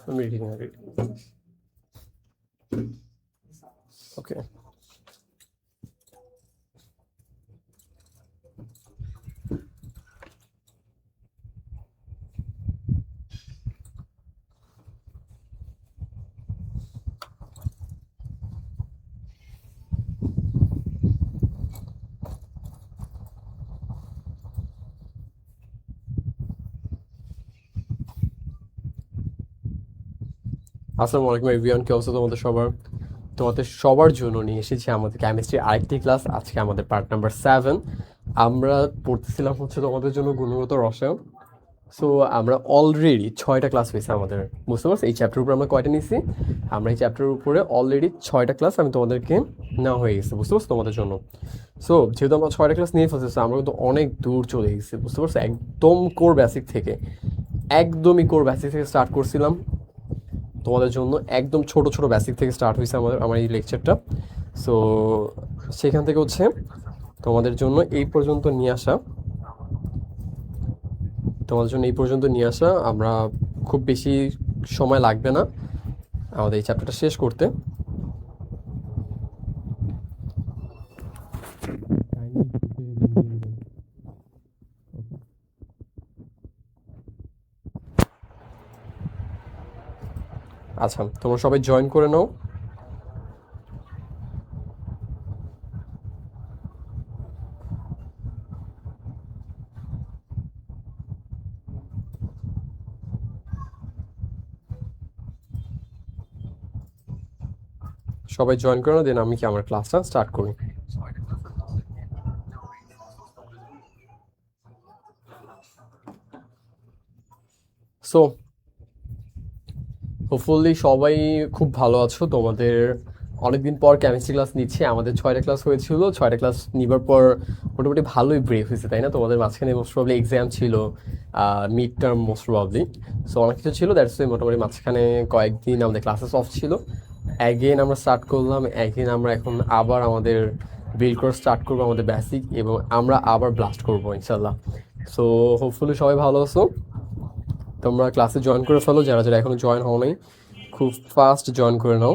I'm reading it. Okay. আসসালামু আলাইকুম everyone, কি অবস্থা তোমাদের সবার জন্য নিয়ে এসেছি আমাদের কেমিস্ট্রি আরেকটি ক্লাস। আজকে আমাদের পার্ট নাম্বার 7। আমরা পড়তেছিলাম হচ্ছে তোমাদের জন্য গুণগত রসায়ন। সো আমরা অলরেডি 6টা ক্লাস হয়েছে আমাদের, বুঝতে পারছো? এই চ্যাপ্টার উপরে আমরা কয়টা নিয়েছি? আমরা এই চ্যাপ্টারের উপরে অলরেডি 6টা ক্লাস আমি তোমাদেরকে নেওয়া হয়ে গেছে, বুঝতে পারছো, তোমাদের জন্য। সো যেহেতু আমরা 6টা ক্লাস নিয়ে ফেলছি, আমরা কিন্তু অনেক দূর চলে গেছি, বুঝতে পারছো? একদম কোর বেসিক থেকে, একদমই কোর বেসিক থেকে স্টার্ট করছিলাম তোমাদের জন্য। একদম ছোট ছোট বেসিক থেকে স্টার্ট হয়েছে আমার এই লেকচারটা। সো সেখান থেকে হচ্ছে তোমাদের জন্য এই পর্যন্ত নিয়ে আসা, আমরা খুব বেশি সময় লাগবে না আমাদের এই চ্যাপ্টারটা শেষ করতে। আচ্ছা, তোমরা সবাই জয়েন করে নাও। সবাই জয়েন করে নাও, দেন আমি কি আমার ক্লাসটা স্টার্ট করি। সো হোপফুলি সবাই খুব ভালো আছো। তোমাদের অনেকদিন পর কেমিস্ট্রি ক্লাস নিচ্ছে। আমাদের 6টা ক্লাস হয়েছিল। 6টা ক্লাস নিবার পর মোটামুটি ভালোই ব্রেক হয়েছে, তাই না? তোমাদের মাঝখানে মোস্ট প্রবলি এক্সাম ছিল, mid term most probably. So অনেক কিছু ছিল, দ্যাটস ওয়াই মোটামুটি মাঝখানে কয়েকদিন আমাদের ক্লাসেস অফ ছিল। অ্যাগেন আমরা স্টার্ট করলাম, অ্যাগেন আমরা এখন আবার আমাদের বিল্ড করে স্টার্ট করবো আমাদের বেসিক, এবং আমরা আবার ব্লাস্ট করবো ইনশাল্লাহ। সো হোপফুলি সবাই ভালো আছো। তোমরা ক্লাসে জয়েন করে ফেলো, যারা যারা এখনো জয়েন হও নাই, খুব ফাস্ট জয়েন করে নাও।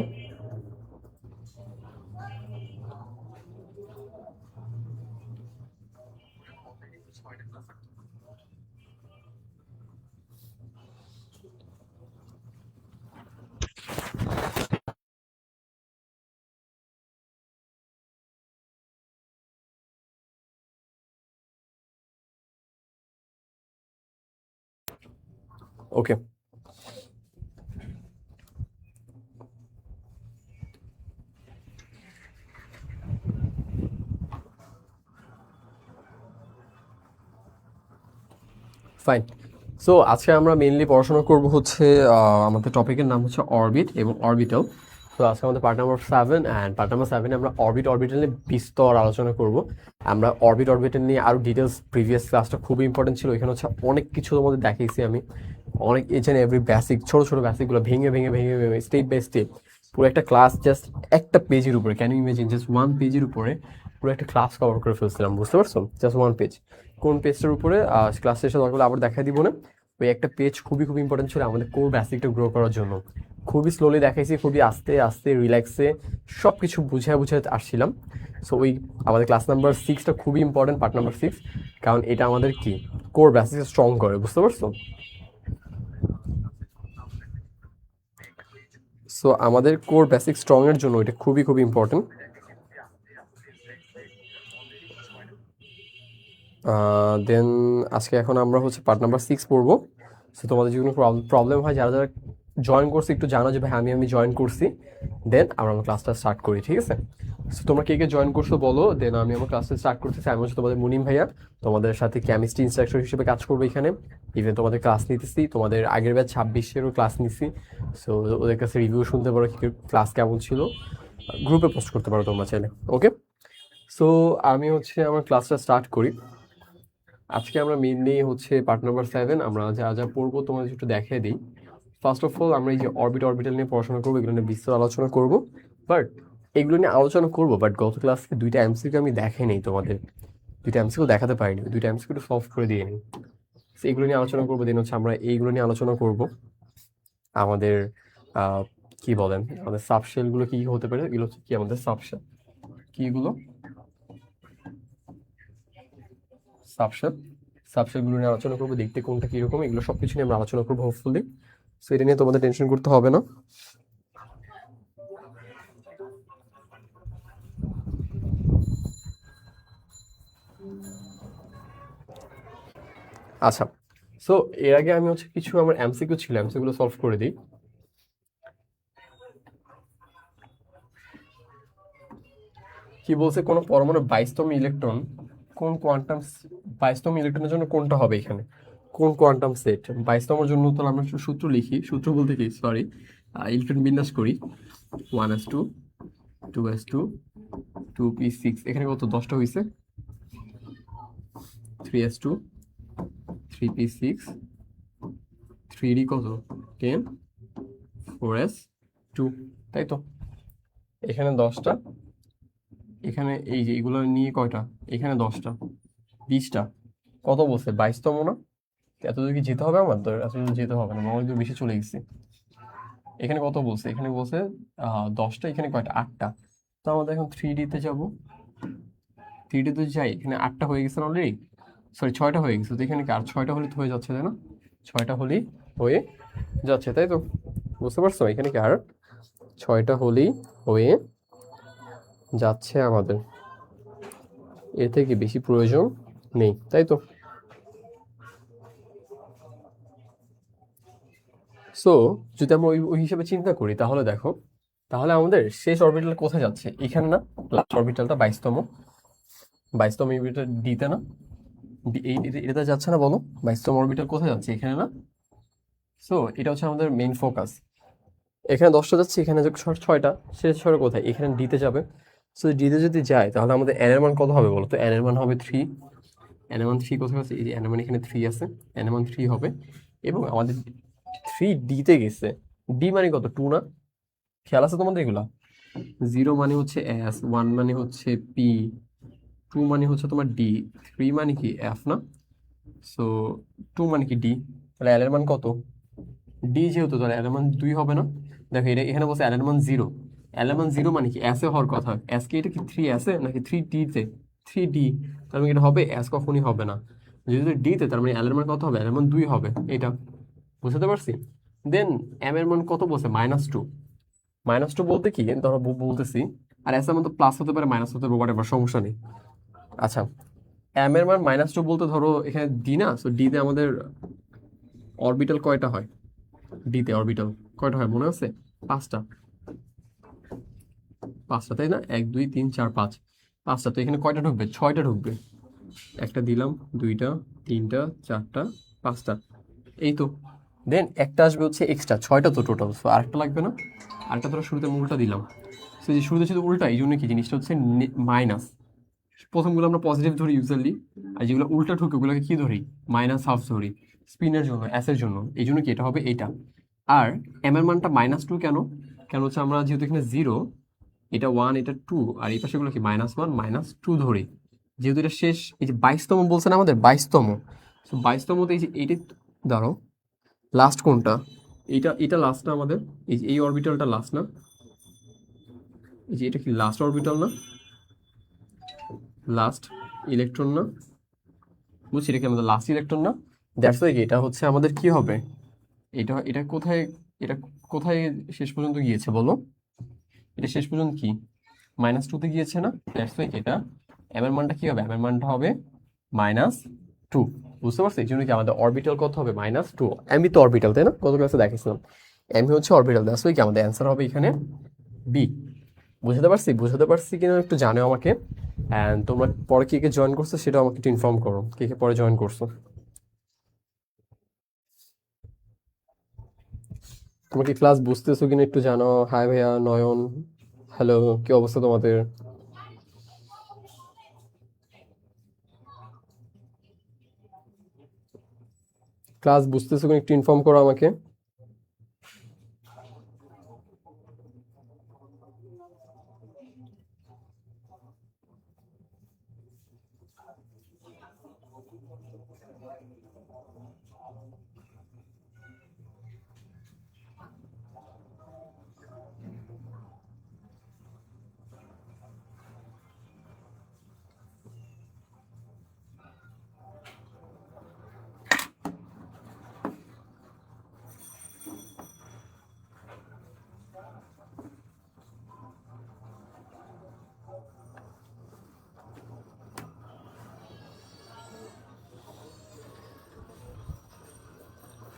ওকে, ফাইন। সো আজকে আমরা মেইনলি পড়াশোনা করব হচ্ছে আমাদের টপিকের নাম হচ্ছে অরবিট এবং অরবিটাল। তো আজকে আমাদের part number 7, and part number 7 আমরা অরবিটাল নিয়ে বিস্তর আলোচনা করব। আমরা অরবিটাল নিয়ে আরও ডিটেলস, প্রিভিয়াস ক্লাসটা খুবই ইম্পর্টেন্ট ছিল। এখানে হচ্ছে অনেক কিছু তোমাদের দেখিয়েছি আমি, অনেক ইচ অ্যান্ড এভরি বেসিক, ছোটো ছোটো বেসিকগুলো ভেঙে ভেঙে ভেঙে ভেঙে স্টেপ বাই স্টেপ পুরো একটা ক্লাস জাস্ট একটা পেজের উপরে, can you imagine, just one পেজের উপরে পুরো একটা ক্লাস কভার করে ফেলছিলাম, বুঝতে পারছো? Just one page. কোন পেজটার উপরে ক্লাস শেষে দরকার হলে আবার দেখা দিব না। ওই একটা পেজ খুবই খুব ইম্পর্টেন্ট ছিল আমাদের কোর বেসিকটা গ্রো করার জন্য। খুবই স্লোলি দেখাইছি, খুবই আস্তে আস্তে রিল্যাক্সে সব কিছু বুঝে বুঝে আসছিলাম। সো ওই আমাদের ক্লাস নাম্বার 6টা খুবই ইম্পর্টেন্ট, পার্ট নাম্বার 6, কারণ এটা আমাদের কি কোর বেসিক স্ট্রং করে, বুঝতে পারছো? সো আমাদের কোর বেসিক স্ট্রং এর জন্য এটা খুবই খুবই ইম্পর্টেন্ট। দেন আজকে এখন আমরা হচ্ছে পার্ট নাম্বার 6 পড়বো। সো তোমাদের যদি কোনো প্রবলেম হয়, যারা যারা জয়েন করছি একটু জানো যে ভাই আমি জয়েন করছি, দেন আমরা আমার ক্লাসটা স্টার্ট করি, ঠিক আছে? সো তোমরা কে কে জয়েন করছো বলো, দেন আমি আমার ক্লাসটা স্টার্ট করতেছি। আমি হচ্ছে তোমাদের মুনিম ভাইয়া, তোমাদের সাথে কেমিস্ট্রি ইনস্ট্রাক্টর হিসেবে কাজ করবো এখানে। ইভেন তোমাদের ক্লাস নিতেছি, তোমাদের আগের ব্যাচ 26-এরও ক্লাস নিছি। সো ওদের কাছে রিভিউ শুনতে পারো, ক্লাস কেমন ছিল, গ্রুপে পোস্ট করতে পারো তোমরা চাইলে। ওকে, সো আমি হচ্ছে আমার ক্লাসটা স্টার্ট করি। আজকে আমরা মেইনলি হচ্ছে পার্ট নাম্বার 7 আমরা যা যা পড়বো তোমাদের একটু দেখিয়ে দিই। ফার্স্ট অফ অল আমরা এই যে অরবিটাল নিয়ে পড়াশোনা করবো, এগুলো নিয়ে বিস্তার আলোচনা করবো। বাট গত ক্লাসে 2টা এমসিকিউ আমি দেখাই নেই তোমাদের, 2টা এমসিকিউ দেখাতে পারিনি, 2টা এমসিকিউ একটু সলভ করে দিয়ে নিই। এগুলো নিয়ে আলোচনা করবো, দেন হচ্ছে আমরা এইগুলো নিয়ে আলোচনা করবো। আমাদের কি বলেন, আমাদের সাবশেলগুলো কি হতে পারে, এগুলো হচ্ছে কি আমাদের সাবশেল, কি এগুলো সাবশেল। সাবশেলগুলো নিয়ে আলোচনা করবো, দেখতে কোনটা কিরকম, এগুলো সবকিছু নিয়ে আমরা আলোচনা করবো হোপফুলি। সো এটা নিয়ে তোমাদের টেনশন করতে হবে না। আচ্ছা, সো এর আগে আমি হচ্ছে কিছু আমার এমসিকিউ ছিল, এমসিকিউগুলো সলভ করে দিই। কি বলছে, কোন পরমাণুর 22তম ইলেকট্রন কোন কোয়ান্টাম, 22তম ইলেকট্রনের জন্য কোনটা হবে এখানে, কোন কোয়ান্টাম সেট 22তমের জন্য? তাহলে আমরা সূত্র লিখি, সূত্র বলতে কি, সরি, ইলেকট্রন বিন্যাস করি। 1s2 2s2 2p6, এখানে কত 10টা হয়েছে, 3s2 3p6 3d কত 10 4s2, তাই তো? এখানে 10টা, এখানে এই যে এগুলো নিয়ে কয়টা, এখানে 10টা 20টা, কত বলছে 22তম না? এতদূর কি যেতে হবে আমার? তো এতদূর যেতে হবে না, অনেক দূর বেশি চলে গেছি। এখানে কত বলছে, এখানে বলছে 10টা, এখানে কয়টা 8টা। তো আমাদের এখন 3D-তে যাবো, 3D-তে যাই, এখানে 8টা হয়ে গেছে অলরেডি, সরি 6টা হয়ে গেছে, তো এখানে কি আর 6টা হলে তো হয়ে যাচ্ছে, তাই না? 6টা হলেই হয়ে যাচ্ছে, তাই তো? বুঝতে পারছো, এখানে কি আর 6টা হলেই হয়ে যাচ্ছে আমাদের, এর থেকে বেশি প্রয়োজন নেই, তাই তো? সো যদি আমরা ওই ওই হিসেবে চিন্তা করি, তাহলে দেখো, তাহলে আমাদের শেষ অরবিটাল কোথায় যাচ্ছে, এখানে না? লাস্ট অরবিটালটা 22তম, 22তম অরবিটাল ডিতে না? এটাতে যাচ্ছে না, বলো? 22তম অরবিটাল কোথায় যাচ্ছে, এখানে না? সো এটা হচ্ছে আমাদের মেইন ফোকাস। এখানে 10টা যাচ্ছে, এখানে 6টা, শেষ 6টা কোথায়, এখানে ডিতে যাবে। সো ডিতে যদি যায়, তাহলে আমাদের এন এর মান কত হবে বলো তো? এন এর মান হবে 3। এন এর মান 3 কোথায় আছে, এই যে এন এর মান এখানে 3 আছে, এন এর মান 3 হবে। এবং আমাদের 3 ডিতে গেছে, ডি মানে কত 2 না? খেয়াল আছে তোমাদের এগুলা? 0 মানে হচ্ছে এস, 1 মানে হচ্ছে পি, 2 মানে হচ্ছে তোমার ডি, 3 মানে কি এফ না? সো 2 মানে কি ডি, তাহলে এল এর মান কত? ডি যেহেতু, তাহলে এল এর মান 2 হবে না? দেখো এটা এখানে বলছে এল এর মান 0, এল এর মান 0 মানে কি এস এ হওয়ার কথা, এস কে এটা কি 3 এসে নাকি 3 ডি তে? 3 ডি, তার মানে এটা হবে এস কখনই হবে না। যেহেতু ডি তে, তার মানে এল এর মান কত হবে, এল এর মান 2 হবে, এটা বুঝতে পারছি। দেন এম এর মান কত বলছে, -2। -2 বলতে কি, ধরো বলতেছি, আর এস এর মান তো প্লাস হতে পারে, মাইনাস হতে পারে, whatever, সমস্যা নেই। আচ্ছা, এম এর মান -2 বলতে ধরো এখানে ডি না, সো ডি তে আমাদের অরবিটাল কয়টা হয়, ডি তে অরবিটাল কয়টা হয় মনে আছে? 5টা, 5টা, তাই না? 1 2 3 4 5, 5টা। তো এখানে কয়টা ঢুকবে, 6টা ঢুকবে। একটা দিলাম, 2টা, 3টা, 4টা, 5টা, এই তো। দেন একটা আসবে হচ্ছে এক্সট্রা, 6টা তো টোটাল, সো আরেকটা লাগবে না? আরেকটা ধরো শুরুতে আমি উল্টা দিলাম, সো যে শুরুতে ছিল উল্টা, এই জন্য কি জিনিসটা হচ্ছে মাইনাস। প্রথমগুলো আমরা পজিটিভ ধরি ইউজুয়ালি, আর যেগুলো উল্টা ঢুকে ওগুলোকে কি ধরি, -1/2 ধরি, স্পিনের জন্য, অ্যাসের জন্য, এই জন্য কি এটা হবে এইটা। আর এম এর মানটা -2 কেন? কেন হচ্ছে আমরা যেহেতু এখানে 0, এটা 1, এটা 2, আর এই পাশেগুলো কি -1 -2 ধরি, যেহেতু এটা শেষ, এই যে 22তম বলছে না আমাদের, 22তম, তো 22তমতে এই যে এইটা, দাঁড়াও, লাস্ট কোনটা, এইটা, এটা লাস্ট না আমাদের, এই যে এই অরবিটালটা লাস্ট না? এই যে এটা কি লাস্ট অরবিটাল না, লাস্ট ইলেকট্রন না? বুঝছি, এটা কি আমাদের লাস্ট ইলেকট্রন না? দ্যাটস ওয়াই এটা হচ্ছে আমাদের কি হবে, এটা এটা কোথায়, এটা কোথায় শেষ পর্যন্ত গিয়েছে বলো? এটা শেষ পর্যন্ত কি -2 তে গিয়েছে না? দ্যাটস ওয়াই এটা এম এর মানটা কি হবে, এম এর মানটা হবে -2। বুঝতে পারছো, এই জন্য কি আমাদের অরবিটাল কত হবে, -2। এমই তো অরবিটাল, তাই না? গত ক্লাসে দেখাইছিলাম, এমই হচ্ছে অরবিটাল, দ্যাটস ওয়াই কি আমাদের অ্যান্সার হবে এখানে বি। বুঝতে পারছি, বুঝতে পারছি কিনা একটু জানাও আমাকে। অ্যান্ড তোমরা পরে কে কে জয়েন করছো সেটাও আমাকে একটু ইনফর্ম করো, কে কে পরে জয়েন করছো। তোমরা কি ক্লাস বুঝতেছো কিনা একটু জানাও। হাই ভাইয়া নয়ন, হ্যালো, কি অবস্থা তোমাদের? ক্লাস বুঝতেছো কিনা একটু ইনফর্ম করো আমাকে।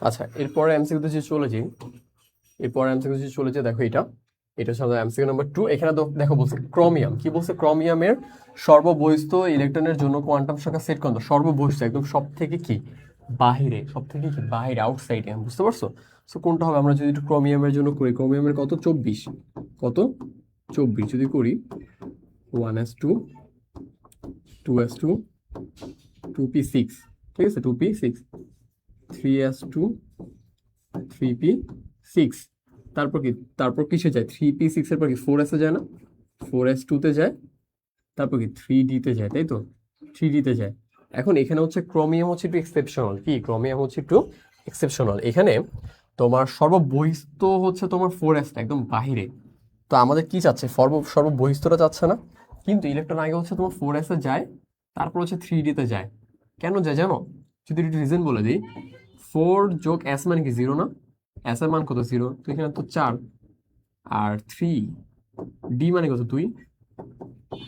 আচ্ছা, এরপরে এমসিকিউতে যে চলে যাই, দেখো এটা হচ্ছে আমাদের এমসিকিউ নাম্বার 2। এখানে দেখো বলছে ক্রোমিয়াম, কি বলছে, ক্রোমিয়ামের সর্ববহিস্থ ইলেকট্রনের জন্য কোয়ান্টাম সংখ্যা সেট করতে, সর্ববহিস্থ একদম সব থেকে কি বাহিরে, আউটসাইডে, বুঝতে পারছো? সো কোনটা হবে, আমরা যদি একটু ক্রোমিয়ামের জন্য করি, ক্রোমিয়ামের কত 24, কত 24 যদি করি 1s2 2s2 2p6, ঠিক আছে, 2p6 3s2 3p6, তারপর কিসে যায়, 3p6 এর পর কি 4s এ যায় না, 4s2 তে যায়, তারপর কি 3d তে যায়, তাই তো, 3d তে যায়। এখন এখানে হচ্ছে ক্রোমিয়াম হচ্ছে একটু এক্সেপশনাল, কি ক্রোমিয়াম হচ্ছে একটু এক্সেপশনাল, এখানে তোমার সর্ববহিস্থ হচ্ছে তোমার 4s একদম বাহিরে। তো আমাদের কি চাচ্ছে, সর্ববহিস্থটা চাচ্ছে না, কিন্তু ইলেকট্রন আগে হচ্ছে তোমার 4s এ যায়, তারপর হচ্ছে 3d তে যায়। কেন যায় জানো, যদি একটু রিজন বলে দিই, 4 যোগ s মানে কি 0 না, s এর মান কত 0, তো এখানে তো 4, আর 3d মানে কত 2,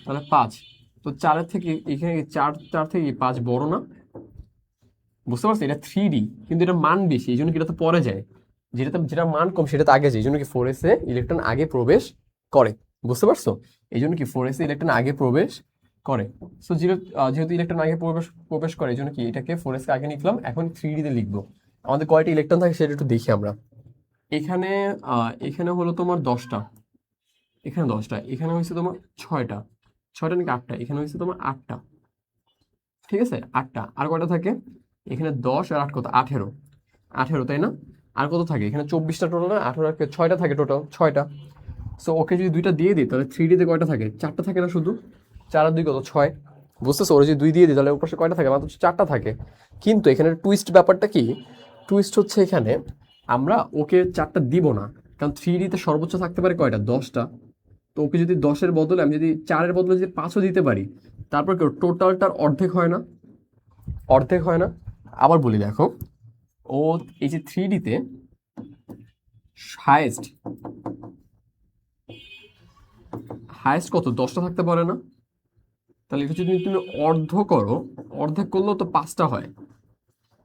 তাহলে 5, তো 4-এর থেকে এখানে 4 থেকে 5 বড় না, বুঝতে পারছো, এটা 3d কিন্তু এটা মান বেশি, এই জন্য কি এটা তো পরে যায়, যেটা মান কম সেটা তো আগে যায়, এই জন্য কি 4s এ ইলেকট্রন আগে প্রবেশ করে, বুঝতে পারছো, এই জন্য কি 4s এ ইলেকট্রন আগে প্রবেশ করে। সো যেহেতু ইলেকট্রন আগে প্রবেশ করে, এই জন্য কি এটাকে 4s কে আগে লিখলাম, এখন 3d তে লিখবো। আমাদের কয়টা ইলেকট্রন থাকে সেটা একটু দেখি আমরা। এখানে এখানে হলো তোমার 10টা, এখানে 10টা, এখানে হয়েছে তোমার 6টা, 6টা নাকি 8টা, এখানে হয়েছে তোমার 8টা, ঠিক আছে 8টা। আর কয়টা থাকে, এখানে 10 আর 8 কত 18, 18 তাই না, আর কত থাকে এখানে 24টা টোটাল না, 18 আর 6টা থাকে টোটাল 6টা। সো ওকে যদি 2টা দিয়ে দিই তাহলে 3D তে কয়টা থাকে, 4টা থাকে না শুধু, 4 আর 2 কত 6, বুঝতেছো, ওরা যদি 2 দিয়ে দিই তাহলে ওর পাশে কয়টা থাকে, মাত্র 4টা থাকে। কিন্তু এখানে টুইস্ট ব্যাপারটা কি, টুইস্ট হচ্ছে এখানে আমরা ওকে 4টা দিব না, কারণ 3D তে সর্বোচ্চ থাকতে পারে কয়টা, 10টা। তো ওকে যদি 10-এর বদলে আমি যদি 4-এর বদলে যদি 5ও দিতে পারি, তারপর কেউ টোটালটার অর্ধেক হয় না, অর্ধেক হয় না। আবার বলি দেখো, ও এই যে 3D তে হায়েস্ট, হায়েস্ট কত 10টা থাকতে পারে না, তাহলে এটা যদি তুমি অর্ধ করো, অর্ধেক করলেও তো 5টা হয়,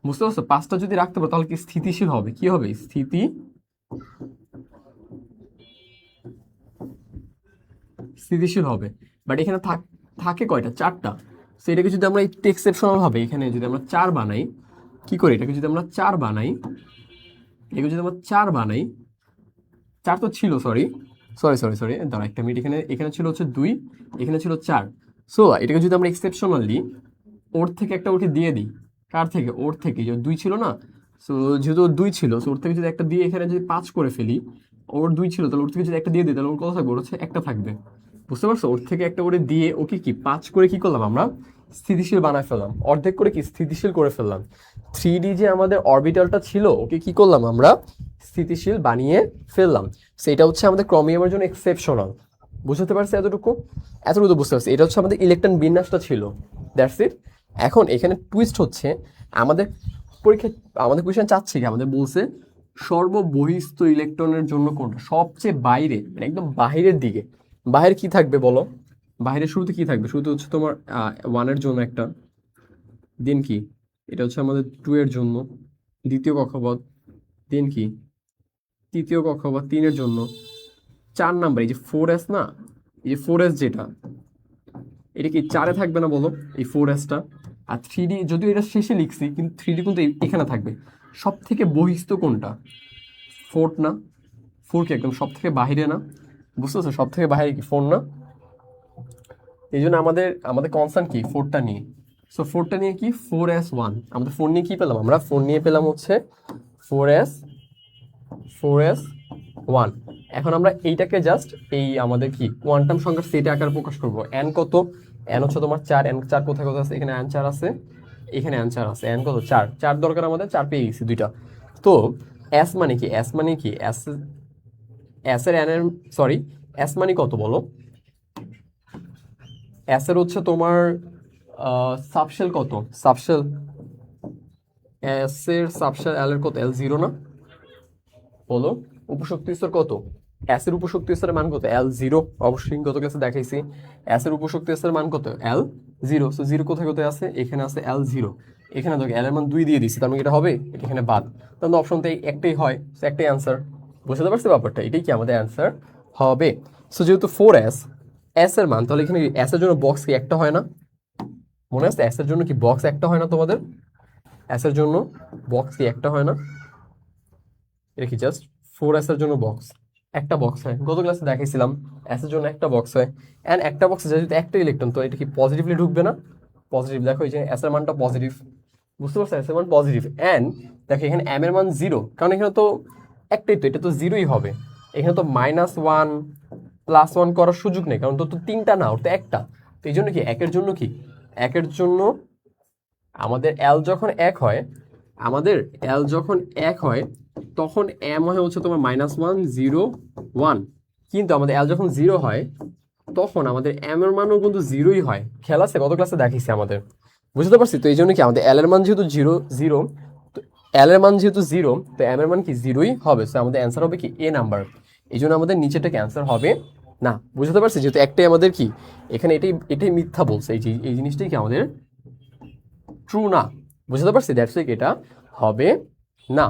বুঝতে পারছো, 5টা যদি রাখতে পারো তাহলে কি স্থিতিশীল হবে, কি হবে, স্থিতিশীল হবে। বাট এখানে থাকে কয়টা, 4টা। সো এটাকে যদি আমরা একটু এক্সেপশনাল ভাবে এখানে যদি আমরা 4 বানাই, কি করি, এটাকে যদি আমরা 4 বানাই, এটাকে যদি আমরা 4 বানাই, 4 তো ছিল, সরি সরি সরি সরি দাঁড়া একটা মিনিট, এখানে এখানে ছিল হচ্ছে 2, এখানে ছিল 4। সো এটাকে যদি আমরা এক্সেপশনালি ওর থেকে একটা ওকে দিয়ে দিই, কার থেকে, ওর থেকে, যে 2 ছিল না, সো যেহেতু ওর 2 ছিল, সো ওর থেকে যদি একটা দিয়ে এখানে যদি 5 করে ফেলি, ওর 2 ছিল তাহলে ওর থেকে যদি একটা দিয়ে দিই তাহলে ওর কত থাকবে, ওর হচ্ছে একটা থাকবে, বুঝতে পারছো, ওর থেকে একটা করে দিয়ে ওকে কি 5 করে কি করলাম আমরা, স্থিতিশীল বানায় ফেললাম, অর্ধেক করে কি স্থিতিশীল করে ফেললাম। 3D যে আমাদের অরবিটালটা ছিল ওকে কি করলাম আমরা, স্থিতিশীল বানিয়ে ফেললাম। সেটা হচ্ছে আমাদের ক্রোমিয়ামের জন্য এক্সেপশনাল, বুঝতে পারছি এতটুকু, এতটুকু তো বুঝতে পারছি। এটা হচ্ছে আমাদের ইলেকট্রন বিন্যাসটা ছিল, দ্যাটস ইট। এখন এখানে টুইস্ট হচ্ছে, আমাদের পরীক্ষা, আমাদের কোয়েশ্চেন চাচ্ছে কি, আমাদের বলছে সর্ববহিস্থ ইলেকট্রনের জন্য কোনটা, সবচেয়ে বাইরে, মানে একদম বাহিরের দিকে। বাহিরে কি থাকবে বলো, বাহিরের শুরুতে কি থাকবে, শুরুতে হচ্ছে তোমার 1-এর জন্য একটা, দেন কি, এটা হচ্ছে আমাদের 2 এর জন্য দ্বিতীয় কক্ষপথ, দেন কি তৃতীয় কক্ষপথ 3-এর জন্য, 4 নাম্বার এই যে 4s না, এই যে 4s যেটা, এটা কি 4-এ থাকবে না বলো, এই 4sটা। আর 3D যদিও এটা শেষে লিখছি, কিন্তু 3D কিন্তু এখানে থাকবে। সব থেকে বহিস্থ কোনটা, 4 না, 4 কি একদম সব থেকে বাহিরে না, বুঝতেছো, সব থেকে বাহিরে কি 4 না, এই জন্য আমাদের আমাদের কনসার্ন কি 4টা নিয়ে। সো 4টা নিয়ে কি 4s1, আমাদের 4 নিয়ে কি পেলাম, আমরা 4 নিয়ে পেলাম হচ্ছে 4s1। এখন আমরা এইটাকে জাস্ট এই আমাদের কি কোয়ান্টাম সংখ্যার সেট আকারে প্রকাশ করব। n কত, n হচ্ছে তোমার 4, n 4 কোথায় কোথায় আছে, এখানে n 4 আছে, এখানে n 4 আছে, n কত 4, 4 দরকার আমাদের, 4 পেয়ে গেছি 2টা। তো s মানে কি, s মানে কি, s এর n এর, সরি, s মানে কত বলো, s এর হচ্ছে তোমার সাবশেল কত, সাবশেল, s এর সাবশেল l এর কত, l 0 না, বলো, উপশক্তি স্তর কত, এস এর উপশক্তি স্তরের মান কত? L0। অবশ্যই গত ক্লাসে দেখাইছি এস এর উপশক্তি স্তরের মান কত? L0। সো 0 কোথায় কোথায় আছে? এখানে আছে L0। এখানে দেখো L এর মান 2 দিয়ে দিছি, তার মানে এটা হবে, এটা এখানে বাদ, তাহলে অপশন তো একটাই হয়, সো একটাই অ্যান্সার। বুঝতে পারছি ব্যাপারটা? এটাই কি আমাদের অ্যান্সার হবে। সো যেহেতু 4s এস এর মান, তাহলে এখানে এস এর জন্য বক্স কি একটা হয় না? মনে আছে এস এর জন্য কি বক্স একটা হয় না তোমাদের? এস এর জন্য বক্স কি একটা হয় না? এটা কি জাস্ট 4s এর জন্য বক্স একটা বক্স হয়, গত ক্লাসে দেখাইছিলাম এস এর জন্য একটা বক্স হয়। এন্ড একটা বক্সে যেহেতু একটা ইলেকট্রন, তো এটা কি পজিটিভলি ঢুকবে না? পজিটিভ। দেখো এই যে এস এর মানটা পজিটিভ, বুঝতে পারছো? এস এর মান পজিটিভ। এন্ড দেখো এখানে এম এর মান 0, কারণ এখানে তো একটাই, তো এটা তো 0ই হবে। এখানে তো -1 +1 করার সুযোগ নেই, কারণ তো তিনটা না, ওর তো একটা। তো এই জন্য কি একের জন্য কি একের জন্য আমাদের এল যখন এক হয়, আমাদের এল যখন এক হয় তখন এম হয় হচ্ছে তোমার -1 0 1, কিন্তু আমাদের এল যখন 0 হয় তখন আমাদের এম এর মানও কিন্তু 0ই হয়। খেয়াল আছে? গত ক্লাসে দেখিয়েছি আমাদের, বুঝতে পারছি? তো এই জন্য কি আমাদের এল এর মান যেহেতু 0 তো এল এর মান যেহেতু 0, তো এম এর মান কি 0ই হবে। তো আমাদের অ্যান্সার হবে কি এ নাম্বার। এই জন্য আমাদের নিচেটা ক্যান্সার হবে না। বুঝতে পারছি? যেহেতু একটাই আমাদের কি এখানে, এটাই এটাই মিথ্যা বলছে, এই জিনিসটাই কি আমাদের ট্রু না। বুঝতে পারছি? দ্যাটস লাইক এটা হবে না।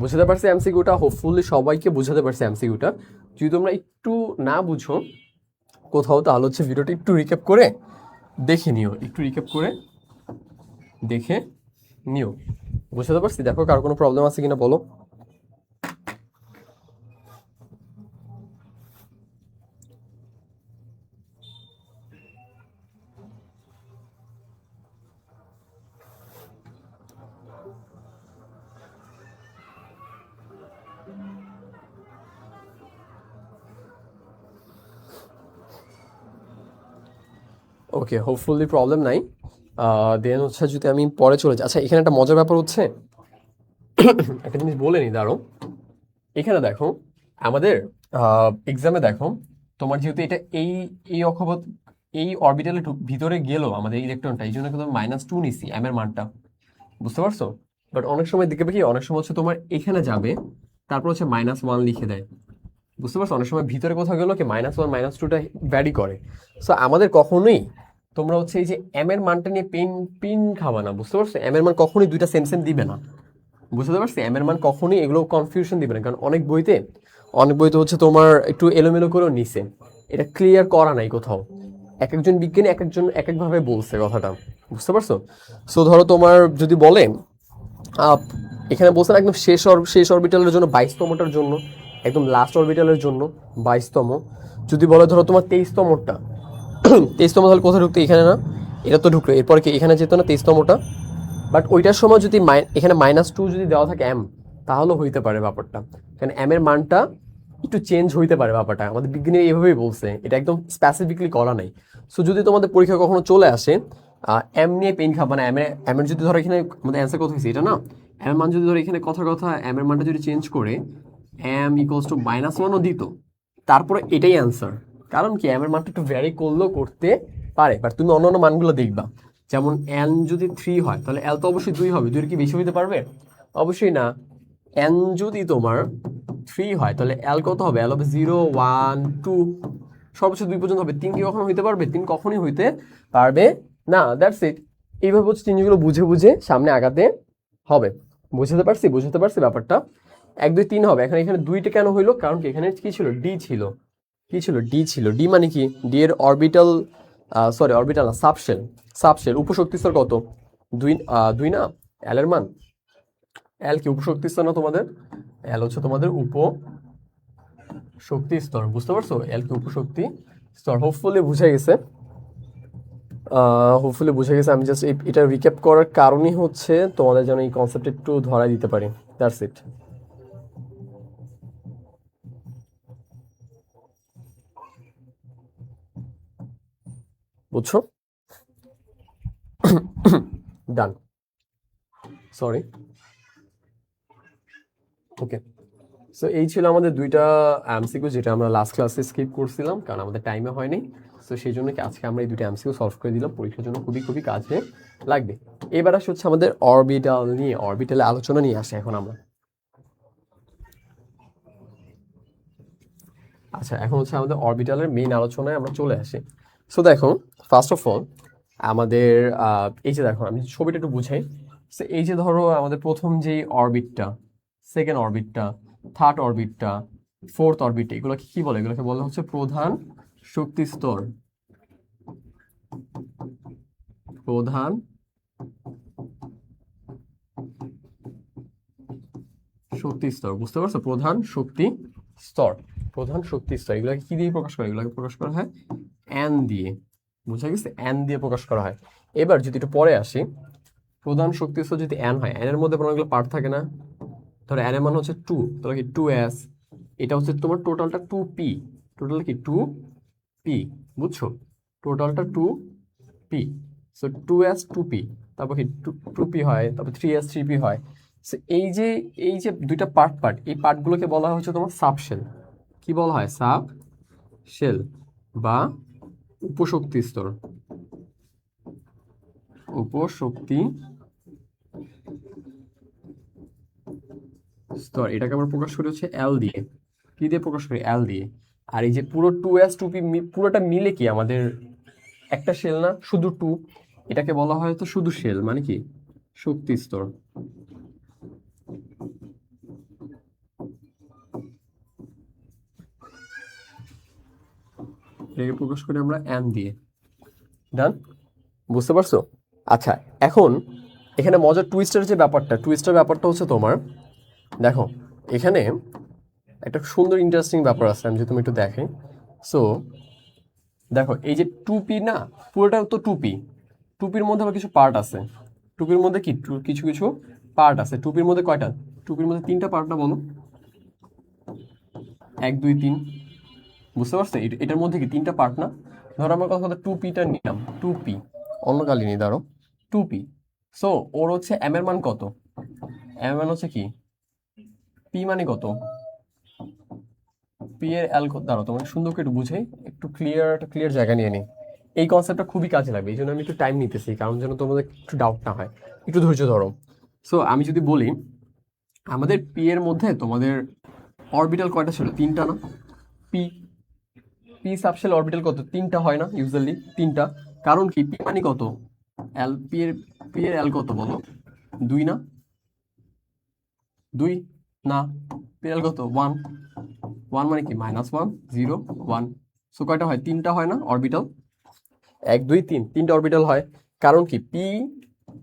বুঝতে পারছি এমসিকিউটা? হোপফুলি সবাইকে বুঝাতে পারছি এমসিকিউটা। যদি তোমরা একটু না বুঝো কোথাও, তাহলে হচ্ছে ভিডিওটা একটু রিক্যাপ করে দেখে নিও, একটু রিক্যাপ করে দেখে নিও। বুঝতে পারছি? দেখো কার কোনো প্রবলেম আছে কিনা বলো। ওকে, হোপফুলি প্রবলেম নাই। দেন হচ্ছে যদি আমি পরে চলে যাই, আচ্ছা এখানে একটা মজার ব্যাপার হচ্ছে, একটা জিনিস বলে নি, দাঁড়ো। এখানে দেখো আমাদের এক্সামে দেখো, তোমার যেহেতু এটা এই এই অক্ষপথ এই অরবিটালের ভিতরে গেল আমাদের ইলেকট্রনটা, এই জন্য কিন্তু -2 নিছি এম এর মানটা। বুঝতে পারছো? বাট অনেক সময় দেখবে কি, অনেক সময় হচ্ছে তোমার এখানে যাবে, তারপর হচ্ছে -1 লিখে দেয়। বুঝতে পারছো? অনেক সময় ভিতরে কোথাও গেলো কি -1 -2টা ভ্যারি করে। সো আমাদের কখনোই তোমরা হচ্ছে এই যে এম এর মানটা নিয়ে পিন খাবা না। বুঝতে পারছো? এম এর মান কখনোই দুইটা সেম সেম দিবে না। বুঝতে পারছি? এম এর মান কখনোই এগুলো কনফিউশন দিবে না, কারণ অনেক বইতে হচ্ছে তোমার একটু এলোমেলো করেও নিছে, এটা ক্লিয়ার করা নাই কোথাও। এক একজন বিজ্ঞানী এক একজন এক একভাবে বলছে কথাটা। বুঝতে পারছো? সো ধরো তোমার যদি বলে এখানে বলছে না একদম শেষ অরবিটালের জন্য 22তমটার জন্য, একদম লাস্ট অরবিটালের জন্য 22তম। যদি বলে ধরো তোমার 23তমটা, 23তম তাহলে কোথায় ঢুকতো? এখানে না, এটা তো ঢুকলো, এরপরে কি এখানে যেত না 23তমটা? বাট ওইটার সময় যদি এখানে -2 যদি দেওয়া থাকে এম, তাহলে হইতে পারে ব্যাপারটা, কারণ এম এর মানটা একটু চেঞ্জ হইতে পারে ব্যাপারটা। আমাদের বিজ্ঞানী এইভাবেই বলছে, এটা একদম স্পেসিফিকলি করা নাই। সো যদি তোমাদের পরীক্ষা কখনো চলে আসে এম নিয়ে পেন খাবা না, এম এর যদি ধরো এখানে আমাদের অ্যান্সার কত হয়েছে এটা না, এম এর মান যদি ধরো এখানে কথা এম এর মানটা যদি চেঞ্জ করে এম ইকুয়ালস টু -1ও দিত, তারপরে এটাই অ্যান্সার। কারণ কি এম এর মানটা একটু ভ্যারি করলেও করতে পারে, বাট তুমি অন্য অন্য মানগুলো দেখবা। যেমন এন যদি 3 হয়, তাহলে এল তো অবশ্যই 2 হবে, 2 কি বেশি হইতে পারবে? অবশ্যই না। এন যদি তোমার 3 হয়, তাহলে এল কত হবে? এল হবে 0 1 2, সর্বোচ্চ 2 পর্যন্ত হবে। 3 কি কখনো হইতে পারবে? 3 কখনোই হইতে পারবে না। That's it. এইভাবে হচ্ছে জিনিসগুলো বুঝে বুঝে সামনে আগাতে হবে। বুঝতে পারছি ব্যাপারটা। 1 2 3 হবে। এখানে 2টা কেন হইলো? কারণ কি এখানে কি ছিল? ডি ছিল। কি ছিল? ডি ছিল। ডি মানে কি? ডি এর অরবিটাল, সরি অরবিটাল না, সাবশেল উপশক্তি স্তর কত? 2 না? এল এর মান, এল কি উপশক্তি স্তর না তোমাদের? এল হচ্ছে তোমাদের উপশক্তি স্তর। বুঝতে পারছো? এল কি উপশক্তি স্তর। হোপফুলি বুঝে গেছে। আমি জাস্ট এটা রিক্যাপ করার কারণই হচ্ছে তোমাদের যেন এই কনসেপ্ট একটু ধরাই দিতে পারি। That's it. বুঝছো? ডান। সরি। ওকে, সো এই ছিল আমাদের 2টা এমসিকিউ, যেটা আমরা লাস্ট ক্লাসে স্কিপ করছিলাম কারণ আমাদের টাইমে হয়নি। সো সেই জন্য কি আজকে আমরা এই 2টা এমসিকিউ সলভ করে দিলাম, পরীক্ষার জন্য খুবই খুবই কাজে লাগবে। এবার আসে হচ্ছে আমাদের অরবিটালে আলোচনা নিয়ে আসে এখন আমরা। আচ্ছা, এখন হচ্ছে আমাদের অরবিটালের মেইন আলোচনায় আমরা চলে আসি। সো দেখো, ফার্স্ট অফ অল আমাদের এই যে দেখো, আমি ছবিটা একটু বুঝাই। সো এই যে ধরো আমাদের প্রথম যে অরবিটটা, সেকেন্ড অরবিটটা, থার্ড অরবিটটা, ফোর্থ অরবিট, এগুলোকে কি বলে? এগুলোকে বলা হচ্ছে প্রধান শক্তি স্তর। প্রধান শক্তি স্তর, বুঝতে পারছো? প্রধান শক্তি স্তর, প্রধান শক্তি স্তর, এগুলোকে কি দিয়ে প্রকাশ করে? এগুলোকে প্রকাশ করা হয় এন দিয়ে। বুঝা গেছে? এন দিয়ে প্রকাশ করা হয়। এবার যদি একটু পরে আসি, প্রধান শক্তি স্তর যদি এন হয়, এন এর মধ্যে অনেকগুলো পার্ট থাকে না? ধরো এন এর মান হচ্ছে 2, তাহলে কি 2s, এটা হচ্ছে তোমার টোটালটা 2p, টোটাল কি 2p, বুঝছো? টোটালটা 2p, সো 2s 2p, তারপর কি 2p হয়, তারপর 3s 3p হয়। সো এই যে দুইটা পার্ট এই পার্টগুলোকে বলা হচ্ছে তোমার সাবশেল। কি বলা হয়? সাবশেল বা উপশক্তি স্তর, উপশক্তি স্তর। এটাকে আমরা প্রকাশ করি হচ্ছে এল দিয়ে। কি দিয়ে প্রকাশ করি? এল দিয়ে। আর এই যে পুরো 2s 2p পুরোটা মিলে কি আমাদের একটা শেল না? শুধু 2, এটাকে বলা হয় তো শুধু শেল, মানে কি শক্তি স্তর। এটাকে প্রকাশ করি আমরা এন দিয়ে। ডান? বুঝতে পারছো? আচ্ছা, এখন এখানে মজার টুইস্টের ব্যাপারটা হচ্ছে তোমার, দেখো এখানে একটা সুন্দর ইন্টারেস্টিং ব্যাপার আছে, আমি যদি তুমি একটু দেখে। সো দেখো, এই যে 2p না, পুরোটা তো 2p, 2pর মধ্যে আবার কিছু পার্ট আছে। 2pর মধ্যে কি কিছু কিছু পার্ট আছে। 2pর মধ্যে কয়টা? 2pর মধ্যে 3টা পার্ট না, বলো? 1 2 3, বুঝতে পারছো? এটার মধ্যে কি 3টা পার্ট না? ধরো আমার কথা 2pটা নিলাম, 2p, অন্য কালি নি, ধরো 2p। সো ওর হচ্ছে এম এর মান কত? এম এর মান হচ্ছে কি p, মানে কত? পি এর এল কত? দাঁড়াও তোমাকে সুন্দর করে একটু বুঝাই, একটু ক্লিয়ার জায়গা নিয়ে নিই। এই কনসেপ্টটা খুবই কাজে লাগবে, এই জন্য আমি একটু টাইম নিতেছি, কারণ যেন তোমাদের একটু ডাউট না হয়। একটু ধৈর্য ধরো। সো আমি যদি বলি, আমাদের পি এর মধ্যে তোমাদের অরবিটাল কয়টা ছিল? 3টা না? পি পি সাবশেল অরবিটাল কত? 3টা হয় না ইউজুয়ালি? 3টা। কারণ কি? পি মানে কত? এল, পি এর এল কত বলো? 2 না? 2 না, পি এল কত? 1। 1 মানে কি? -1 0 1। সো কয়টা হয়? 3টা হয় না অরবিটাল? 1 2 3, 3টা অরবিটাল হয়। কারণ কি?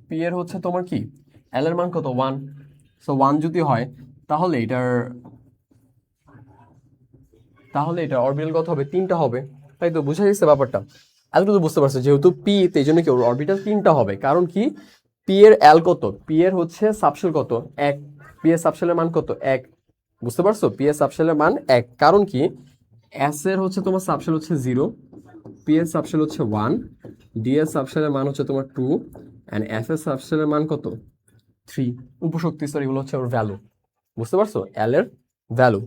পি এর হচ্ছে তোমার কি এল এর মান কত? 1। সো 1 যদি হয়, তাহলে এটা অরবিটাল কত হবে? 3টা হবে। তাই তো? বুঝা গেছে ব্যাপারটা? এতটুকু তো বুঝতে পারছো? যেহেতু পি, এই জন্য কি ওর অরবিটাল 3টা হবে। কারণ কি? পি এর এল কত? পি এর হচ্ছে সাবশেল কত? 1। পি এর সাবশেলের মান কত? 1। বুঝতে পারছো? পি এর সাবশেলের মান 1। কারণ কি? এস এর হচ্ছে তোমার সাবশেল হচ্ছে 0, পি এর সাবশেল হচ্ছে 1, ডি এর সাবশেলের মান হচ্ছে তোমার 2, অ্যান্ড এফ এর সাবশেলের মান কত? 3। উপশক্তি স্তর, এগুলো হচ্ছে ওর ভ্যালু। বুঝতে পারছো? এল এর ভ্যালু।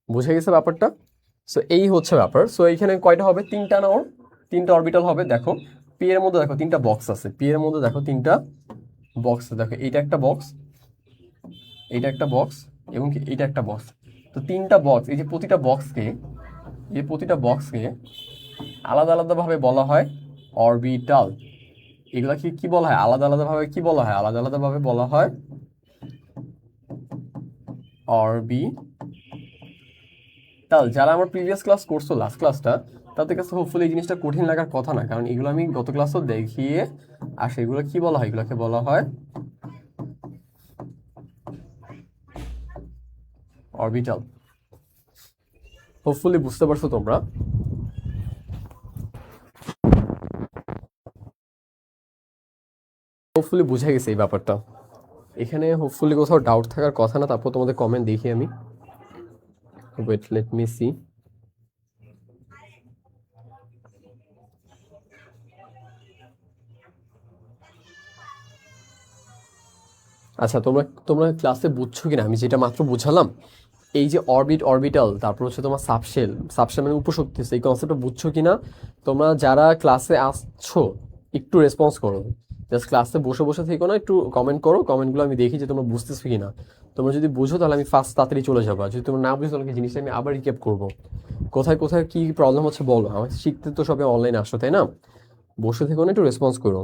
বুঝে গেছে ব্যাপারটা? সো এই হচ্ছে ব্যাপার। সো এইখানে কয়টা হবে? 3টা না? ওর 3টা অরবিটাল হবে। দেখো পি এর মধ্যে দেখো 3টা বক্স আছে। পি এর মধ্যে দেখো 3টা বক্স। দেখো এইটা একটা বক্স, এইটা একটা বক্স, এবং কি এইটা একটা বক্স। তো 3টা বক্স, এই যে প্রতিটা বক্সকে আলাদা আলাদা ভাবে বলা হয় অরবিটাল। এগুলা কি কি বলা হয়? আলাদা আলাদা ভাবে কি বলা হয়? আলাদা আলাদা ভাবে বলা হয় অরবিটাল। যারা আমার প্রিভিয়াস ক্লাস করছো, লাস্ট ক্লাসটা, তাদের কাছে হোপফুলি এই জিনিসটা কঠিন লাগার কথা না, কারণ এগুলো আমি গত ক্লাসও দেখিয়ে আর সেগুলো কি বলা হয়? এগুলোকে বলা হয় অরবিটাল। হোপফুলি বুঝতে পারছো তোমরা? হোপফুলি বুঝা গেছে এই ব্যাপারটা। এখানে হোপফুলি কোথাও ডাউট থাকার কথা না। তারপর তোমাদের কমেন্ট দেখি আমি। Wait, let me see. আচ্ছা, তোমরা তোমরা ক্লাসে বুঝছো কিনা আমি যেটা মাত্র বুঝালাম? এই যে অরবিটাল, তারপর হচ্ছে তোমার সাবশেল মানে উপশক্তি, এই কনসেপ্টটা বুঝছো কিনা? তোমরা যারা ক্লাসে আসছো একটু রেসপন্স করো। জাস্ট ক্লাসে বসে বসে থেকো না, একটু কমেন্ট করো। কমেন্টগুলো আমি দেখি যে তোমরা বুঝতেছো কিনা। তোমরা যদি বুঝো তাহলে আমি ফার্স্ট তাড়াতাড়ি চলে যাবো, আর যদি তোমরা না বুঝো তাহলে জিনিসটা আমি আবার রিক্যাপ করবো। কোথায় কোথায় কি প্রবলেম হচ্ছে বলো, আমার শিখতে তো সবাই অনলাইনে আসো তাই না? বসে থেকো না, একটু রেসপন্স করো।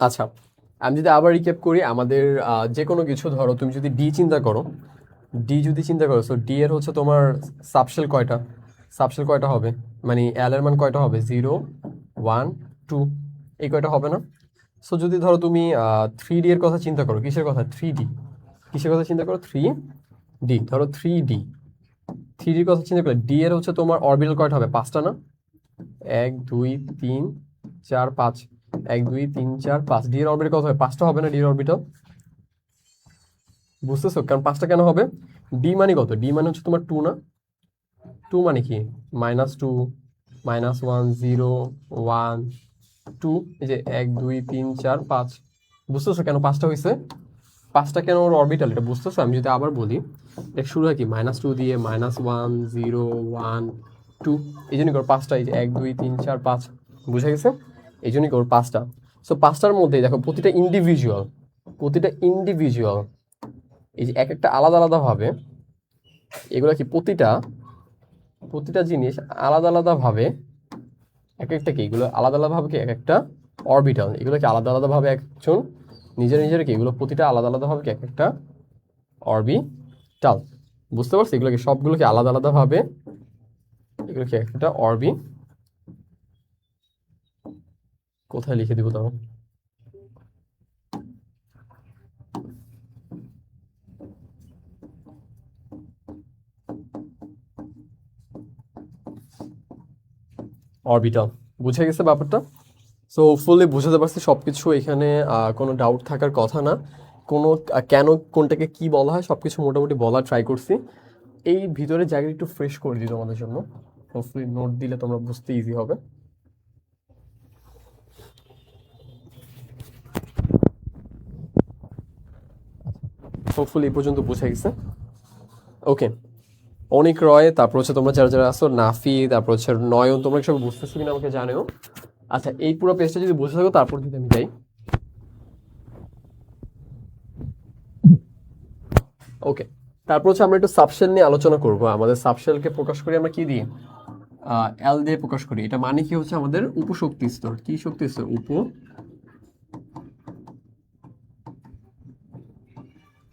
আচ্ছা, আমি যদি আবার রিক্যাপ করি, আমাদের যে কোনো কিছু ধরো তুমি যদি ডি চিন্তা করো, সো ডি এর হচ্ছে তোমার সাবশেল কয়টা, হবে, মানে এল এর মান কয়টা হবে, 0 1 2, এই কয়টা হবে না? সো যদি ধরো তুমি 3D এর কথা চিন্তা করো, কিসের কথা, 3D, কিসের কথা চিন্তা করো, 3D, ধরো 3Dর কথা চিন্তা করলে ডি এর হচ্ছে তোমার অরবিটাল কয়টা হবে, 5টা না? 1 2 3 4 5, 1 2 3 4 5, ডি এর অরবিটাল কত হবে, 5টা হবে না? ডি এর অরবিটাল বুঝতেছো? কারণ 5টা কেন হবে, ডি মানে কত, ডি মানে হচ্ছে তোমার 2 না? 2 মানে কি, -2 -1 0 1 2, এই যে 1 2 3 4 5, বুঝতেছো কেন 5টা হয়েছে? 5টা কেন ওর অরবিটাল, এটা বুঝতেছো? আমি যদি আবার বলি, এটা শুরু হয় কি -2 দিয়ে, -1 0 1 2, এই জন্যই করো 5টা, এই যে 1 2 3 4 5, বুঝা গেছে? এই জন্যই করো 5টা। সো 5টার মধ্যে দেখো প্রতিটা ইন্ডিভিজুয়াল, এই যে এক একটা আলাদা আলাদা ভাবে, এগুলো কি প্রতিটা জিনিস আলাদা আলাদা ভাবে, এক একটা কি, এগুলো আলাদা আলাদা ভাবে কি এক একটা অরবিটাল, এগুলো কি আলাদা আলাদা ভাবে একজন নিজের কি, এগুলো প্রতিটা আলাদা আলাদা ভাবে কি এক একটা অরবিটাল, বুঝতে পারছো? এগুলো কি সবগুলো কি আলাদা আলাদা ভাবে, এগুলো কি একটা কোথায় লিখে দিব তাও, অরবিটাল, বুঝে গেছে ব্যাপারটা? সো হোপফুলি বুঝাতে পারছি সবকিছু, এখানে কোনো ডাউট থাকার কথা না, কোনো কেন কোনটাকে কি বলা হয় সবকিছু মোটামুটি বলা ট্রাই করছি। এই ভিতরে জায়গাটা একটু ফ্রেশ করে দিই তোমাদের জন্য, হোপফুলি নোট দিলে তোমরা বুঝতে ইজি হবে। হোপফুলি এই পর্যন্ত বুঝে গেছে। ওকে, অনিক রয়, তারপর হচ্ছে তোমরা যারা যারা আসো, নাফি, তারপর হচ্ছে নয়ন, তোমরা সব বুঝতেছো কিনা আমাকে জানিও। আচ্ছা, এই পুরো পেজটা যদি বুঝে থাকো তারপর যদি আমি যাই, ওকে। তারপর হচ্ছে আমরা একটু সাবশেল নিয়ে আলোচনা করব। আমাদের সাবশেলকে প্রকাশ করি আমরা কি দিয়ে, এল দিয়ে প্রকাশ করি। এটা মানে কি হচ্ছে আমাদের উপশক্তি স্তর, কি শক্তি স্তর,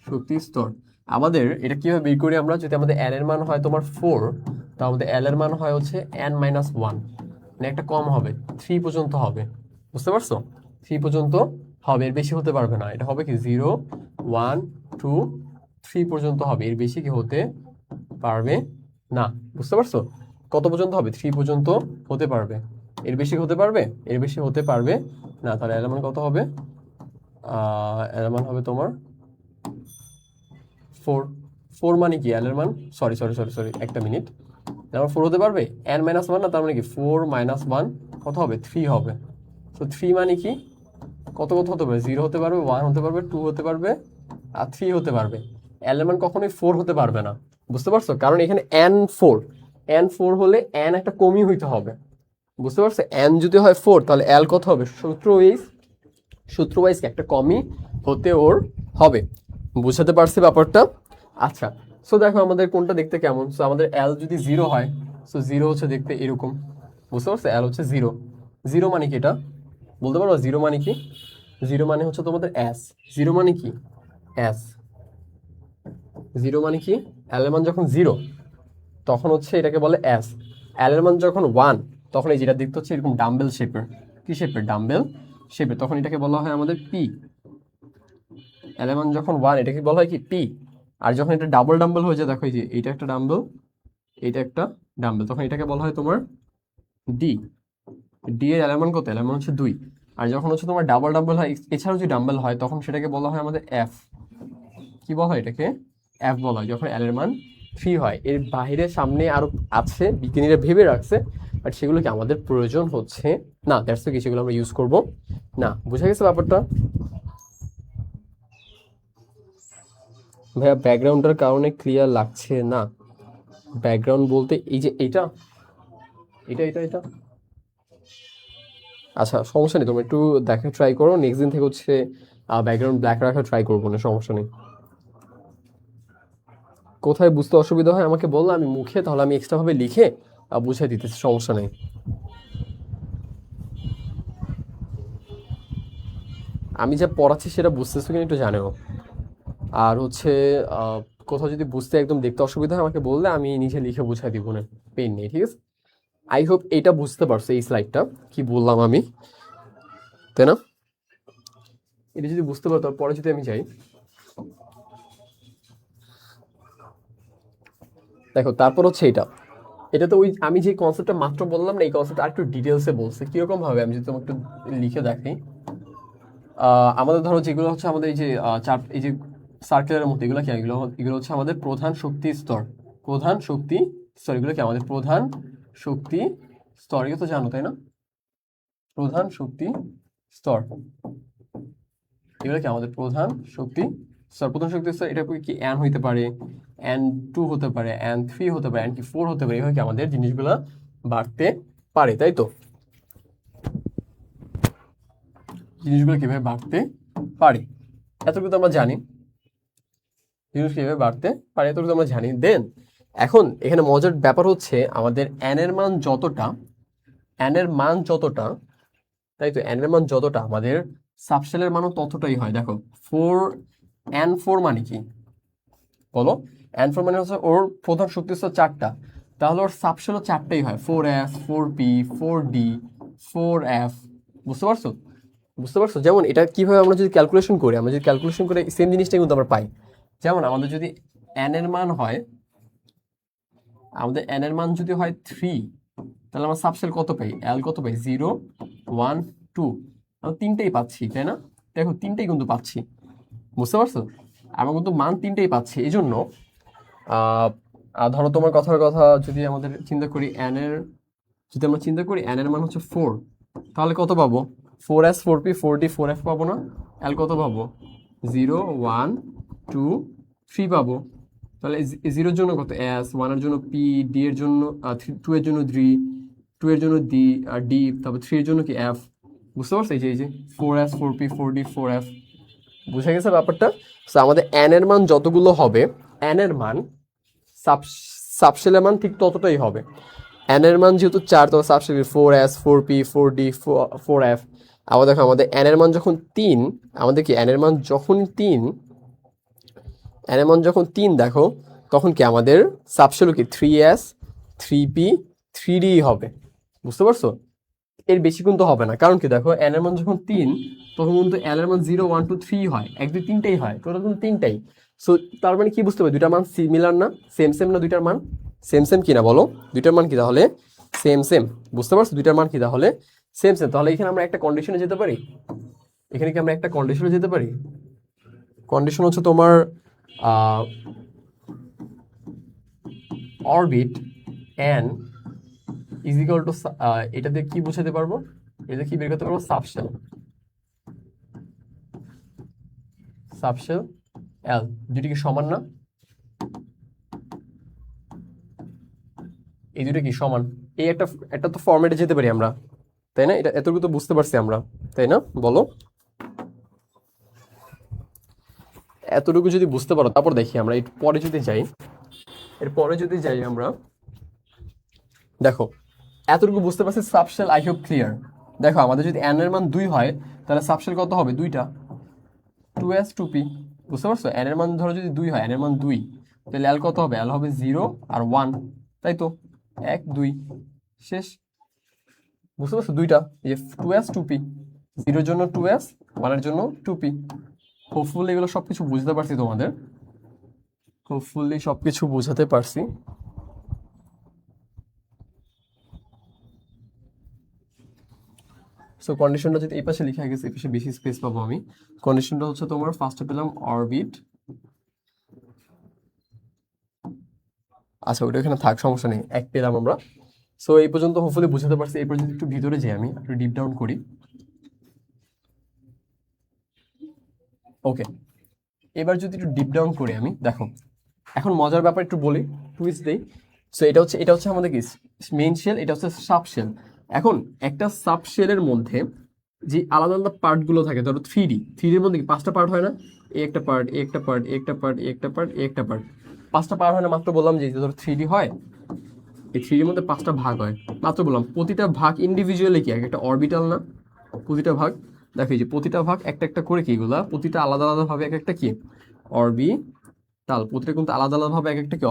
শক্তি স্তর। আমাদের এটা কিভাবে বের করি আমরা, যদি আমাদের n এর মান হয় তোমার 4, তো আমাদের l এর মান হয় হচ্ছে n-1, মানে একটা কম হবে, 3 পর্যন্ত হবে, বুঝতে পারছো? 3 পর্যন্ত হবে, এর বেশি হতে পারবে না। এটা হবে কি 0 1 2 3 পর্যন্ত হবে, এর বেশি কি হতে পারবে না, বুঝতে পারছো? কত পর্যন্ত হবে, 3 পর্যন্ত হতে পারবে, এর বেশি হতে পারবে, এর বেশি হতে পারবে না। তাহলে l এর মান কত হবে, l এর মান হবে তোমার 4। 4 মানে কি, এল এর মান, সরি একটা মিনিট, আমার 4 হতে পারবে, n-1 না, তার মানে কি 4 - 1 কত হবে, 3 হবে। তো 3 মানে কি, কত হতে পারবে, 0 হতে পারবে, 1 হতে পারবে, 2 হতে পারবে, আর 3 হতে পারবে। এল এর মান কখনোই 4 হতে পারবে না, বুঝতে পারছো? কারণ এখানে n4 হলে n একটা কমই হইতে হবে, বুঝতে পারছো? n যদি হয় 4 তাহলে l কত হবে, সূত্র ওয়াইজ একটা কমই হতে ওর হবে, বুঝাতে পারছি ব্যাপারটা? আচ্ছা, সো দেখো আমাদের কোনটা দেখতে কেমন, সো আমাদের এল যদি 0 হয়, সো 0 হচ্ছে দেখতে এরকম, বুঝতে পারছো? এল হচ্ছে 0 মানে কি, এটা বলতে পারো 0 মানে কি? 0 মানে হচ্ছে তোমাদের এস, 0 মানে কি, এস, 0 মানে কি, এল এর মান যখন 0 তখন হচ্ছে এটাকে বলে এস, এল এর মান যখন 1 তখন এই যেটা দেখতে হচ্ছে এরকম ডাম্বেল শেপের, কি শেপের, ডাম্বেল শেপের, তখন এটাকে বলা হয় আমাদের পি। এল এর মান যখন 1 এটাকে বলা হয় কি, পি। আর যখন এটা ডাম্বেল হয়ে যায়, দেখো এই যে এইটা একটা ডাম্বেল, এইটা একটা ডাম্বেল, তখন এটাকে বলা হয় তোমার ডি। ডি এর এল এর মান কত, এল এর মান হচ্ছে 2। আর যখন হচ্ছে তোমার ডাম্বেল হয়, এছাড়াও যদি ডাম্বেল হয়, তখন সেটাকে বলা হয় আমাদের এফ। কি বলা হয় এটাকে, এফ বলা হয়, যখন এল এর মান 3 হয়। এর বাইরে সামনে আরো আছে, বিজ্ঞানীরা ভেবে রাখছে বাট সেগুলো কি আমাদের প্রয়োজন হচ্ছে না, দ্যাটস কি সেগুলো আমরা ইউজ করব না। বুঝা গেছে ব্যাপারটা? ভাইয়া ব্যাকগ্রাউন্ডের কারণে ক্লিয়ার লাগছে না। ব্যাকগ্রাউন্ড বলতে এই যে এটা এটা এটা এটা আচ্ছা সমস্যা নেই, তুমি একটু দেখা ট্রাই করো, নেক্সট দিন থেকে হচ্ছে ব্যাকগ্রাউন্ড ব্ল্যাক রাখা ট্রাই করবো না, সমস্যা নেই। কোথায় বুঝতে অসুবিধা হয় আমাকে বললে আমি মুখে, তাহলে আমি এক্সট্রা ভাবে লিখে বুঝাই দিতেছি, সমস্যা নেই। আমি যা পড়াচ্ছি সেটা বুঝতেছো কিনা একটু জানিও। আর হচ্ছে আহ, কোথাও যদি বুঝতে একদম দেখতে অসুবিধা হয় আমাকে বললে আমি নিজে লিখে বুঝাই দিব না, পেন নেই, ঠিক আছে? আই হোপ এইটা বুঝতে পারছো, এই স্লাইডটা কি বললাম আমি, তাই না? এটা যদি বুঝতে পারো তারপরে যদি আমি যাই, দেখো তারপর হচ্ছে এটা তো ওই আমি যে কনসেপ্টটা মাত্র বললাম না, এই কনসেপ্টটা আরেকটু ডিটেলসে বলছে কিরকম ভাবে, আমি যদি তোমাকে একটু লিখে দেখাই। আমাদের ধরো যেগুলো হচ্ছে আমাদের এই যে চার এই যে সার্কেলের মধ্যে এগুলো কি, এগুলো এগুলো হচ্ছে আমাদের প্রধান শক্তি স্তর। প্রধান শক্তি স্তর এগুলো কি আমাদের প্রধান শক্তি স্তর, এগুলো তো জানো তাই না? প্রধান শক্তি স্তর এগুলো কি আমাদের প্রধান শক্তি স্তর। প্রধান শক্তি স্তর এটা কি এন হইতে পারে, N2 হতে পারে, N3 হতে পারে, N4 হতে পারে, এভাবে কি আমাদের জিনিসগুলো বাড়তে পারে, তাই তো? জিনিসগুলো কিভাবে বাড়তে পারে এতটুকু তো আমরা জানি, জিনিস কিভাবে বাড়তে পারে এতটুকু তো আমরা জানি। দেন এখন এখানে মজার ব্যাপার হচ্ছে আমাদের এন এর মান যতটা, এন এর মান যতটা, তাই তো এন এর মান যতটা আমাদের সাবশেলের মানও ততটাই হয়। দেখো 4 মানে কি বলো? N4 মানে হচ্ছে ওর প্রধান শক্তি স্তর 4টা, তাহলে ওর সাবশেলও 4টাই হয়, 4s 4p 4d 4f। বুঝতে পারছো? বুঝতে পারছো? যেমন এটা কিভাবে আমরা যদি ক্যালকুলেশন করি, আমরা যদি ক্যালকুলেশন করে সেম জিনিসটাই কিন্তু আমরা পাই। যেমন আমাদের যদি n এর মান হয়, আমাদের n এর মান যদি হয় 3, তাহলে আমরা সাবশেল কত পাই, l কত পাই, 0 1 2, আমরা তিনটেই পাচ্ছি, তাই না? দেখো তিনটেই কিন্তু পাচ্ছি, বুঝতে পারছো? আমরা কিন্তু মান তিনটেই পাচ্ছি। এই জন্য ধরো তোমার কথার কথা যদি আমাদের চিন্তা করি যদি আমরা চিন্তা করি n এর মান হচ্ছে 4, তাহলে কত পাবো, 4s 4p 4d 4f পাবো না? l কত পাবো, 0 1 2 3 পাবো। তাহলে 0 এর জন্য কত s, 1 এর জন্য p, d এর জন্য 2 এর জন্য 3, 2 এর জন্য d আর d, তারপর 3 এর জন্য কি f। বুঝতে পারছো? এই যে 4s 4p 4d 4f, বুঝে গেছে ব্যাপারটা? তো আমাদের n এর মান যতগুলো হবে, n এর মান সাবশেলের মান ঠিক ততটাই হবে। n এর মান যেহেতু 4, তো সাবশেলের 4s 4p 4d 4f। আবার দেখো আমাদের n এর মান যখন 3, আমাদের কি n এর মান যখন 3, n এর মান যখন 3 দেখো, তখন কি আমাদের সাবশেলও কি 3s 3p 3d হবে। বুঝতে পারছো? এর বেশি কিন্তু হবে না, কারণ কি দেখো n এর মান যখন 3, তখন কিন্তু l এর মান 0 1 2 3 হয়, 1 2 3টাই হয়, টোটাল কিন্তু 3টাই। সো তার মানে কি বুঝতে হবে, দুইটার মান সিমিলার না, সেম সেম না, দুইটার মান সেম সেম কি না বলো? দুইটার মান কি তাহলে সেম সেম? বুঝতে পারছো? দুইটার মান কি তাহলে সেম সেম। তাহলে এখানে আমরা একটা কন্ডিশনে যেতে পারি, এখানে কি আমরা একটা কন্ডিশনে যেতে পারি? কন্ডিশন হচ্ছে তোমার orbit n is equal to, এটা দিয়ে কি বোঝাতে পারবো, এটা কি বের করতে পারবো, সাবশেল সাবশেল এল, দুটি কি সমান না? এই দুটো কি সমান? এই একটা একটা তো ফরম্যাটে যেতে পারি আমরা, তাই না? এটা এতটুকু তো বুঝতে পারছি আমরা, তাই না বলো? এতটুকু যদি বুঝতে পারো, তারপর দেখি আমরা এর পরে যদি যাই, আমরা দেখো এতটুকু বুঝতে পারছি, সাবশেল আই হোপ ক্লিয়ার। দেখো আমাদের যদি n এর মান 2 হয়, তাহলে সাবশেল কত হবে, দুইটা 2s 2p। বুঝতে পারছো? n এর মান ধরো যদি 2 হয়, n এর মান 2, তাহলে l কত হবে, l হবে 0 আর 1, তাই তো, 1 2 শেষ। বুঝতে পারছো? দুইটা এই যে 2s 2p, 0 এর জন্য 2s 1 এর জন্য 2p। হোপফুলি এগুলো সবকিছু বুঝতে পারছি তোমাদের, হোপফুলি সবকিছু বুঝাতে পারছি। সো কন্ডিশনটা যদি এই পাশে লেখা গেছে, এই পাশে বেশি স্পেস পাবো আমি। কন্ডিশনটা হচ্ছে তোমার ফার্স্টে পেলাম অরবিট, আচ্ছা ওটা এখানে থাক, সমস্যা নেই, এক পেলাম আমরা। সো এই পর্যন্ত হোপফুলি বুঝাতে পারছি। এরপর যদি একটু ভিতরে যাই, আমি একটু ডিপ ডাউন করি। ওকে, এবার যদি একটু ডিপ ডাউন করি আমি, দেখো এখন মজার ব্যাপার একটু বলি, টুইস্ট দেই। সো এটা হচ্ছে আমাদের কি মেইন শেল, এটা হচ্ছে সাব শেল। এখন একটা সাব শেলের মধ্যে যে আলাদা আলাদা পার্টগুলো থাকে, ধরো থ্রি ডির মধ্যে কি 5টা পার্ট হয় না? এ একটা পার্ট, এ একটা পার্ট, এ একটা পার্ট, এ একটা পার্ট, এ একটা পার্ট, 5টা পার্ট হয় না? মাত্র বললাম যে ধরো থ্রি হয়, এই থ্রিডির মধ্যে 5টা ভাগ হয়, মাত্র বললাম। প্রতিটা ভাগ ইন্ডিভিজুয়ালি কি একটা অরবিটাল না? প্রতিটা ভাগ, দেখো এই যে প্রতিটা ভাগ একটা একটা করে কি, এগুলা প্রতিটা আলাদা আলাদা ভাবে এক একটা কি অরবিটাল। প্রতিটা কিন্তু আলাদা আলাদা ভাবে এক একটা কি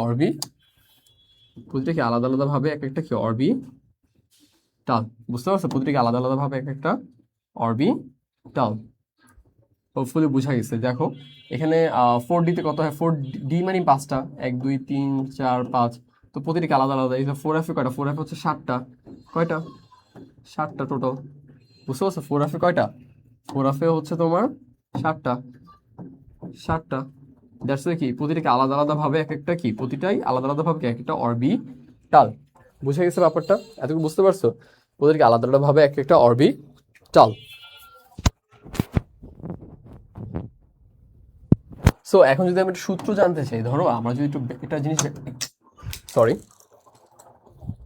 প্রতিটা কি আলাদা আলাদা ভাবে এক একটা কি অরবিটাল। বুঝতে পারছো? প্রতিটা কি আলাদা আলাদা ভাবে এক একটা অরবিটাল। হোপফুলি বুঝা গেছে। দেখো এখানে 4D-তে কত হয়? 4D মানে 5টা, 1 2 3 4 5। তো প্রতিটিকে আলাদা আলাদা। এই 4F-এ কয়টা? 4F হচ্ছে 7টা। কয়টা? 7টা টোটাল। বুঝতে পারছো? 4F-এ কয়টা? 4F-এ হচ্ছে তোমার 7টা। 7টা। দ্যাটস কি প্রতিটিকে আলাদা আলাদা ভাবে এক একটা কি, প্রতিটাই আলাদা আলাদা ভাবে এক একটা অরবিটাল। বুঝে গেছে ব্যাপারটা? এতটুকু বুঝতে পারছো? প্রতিটিকে আলাদা আলাদা ভাবে এক একটা অরবিটাল। সো এখন যদি আমি একটা সূত্র জানতে চাই, ধরো আমরা যদি একটু একটা জিনিস, সরি,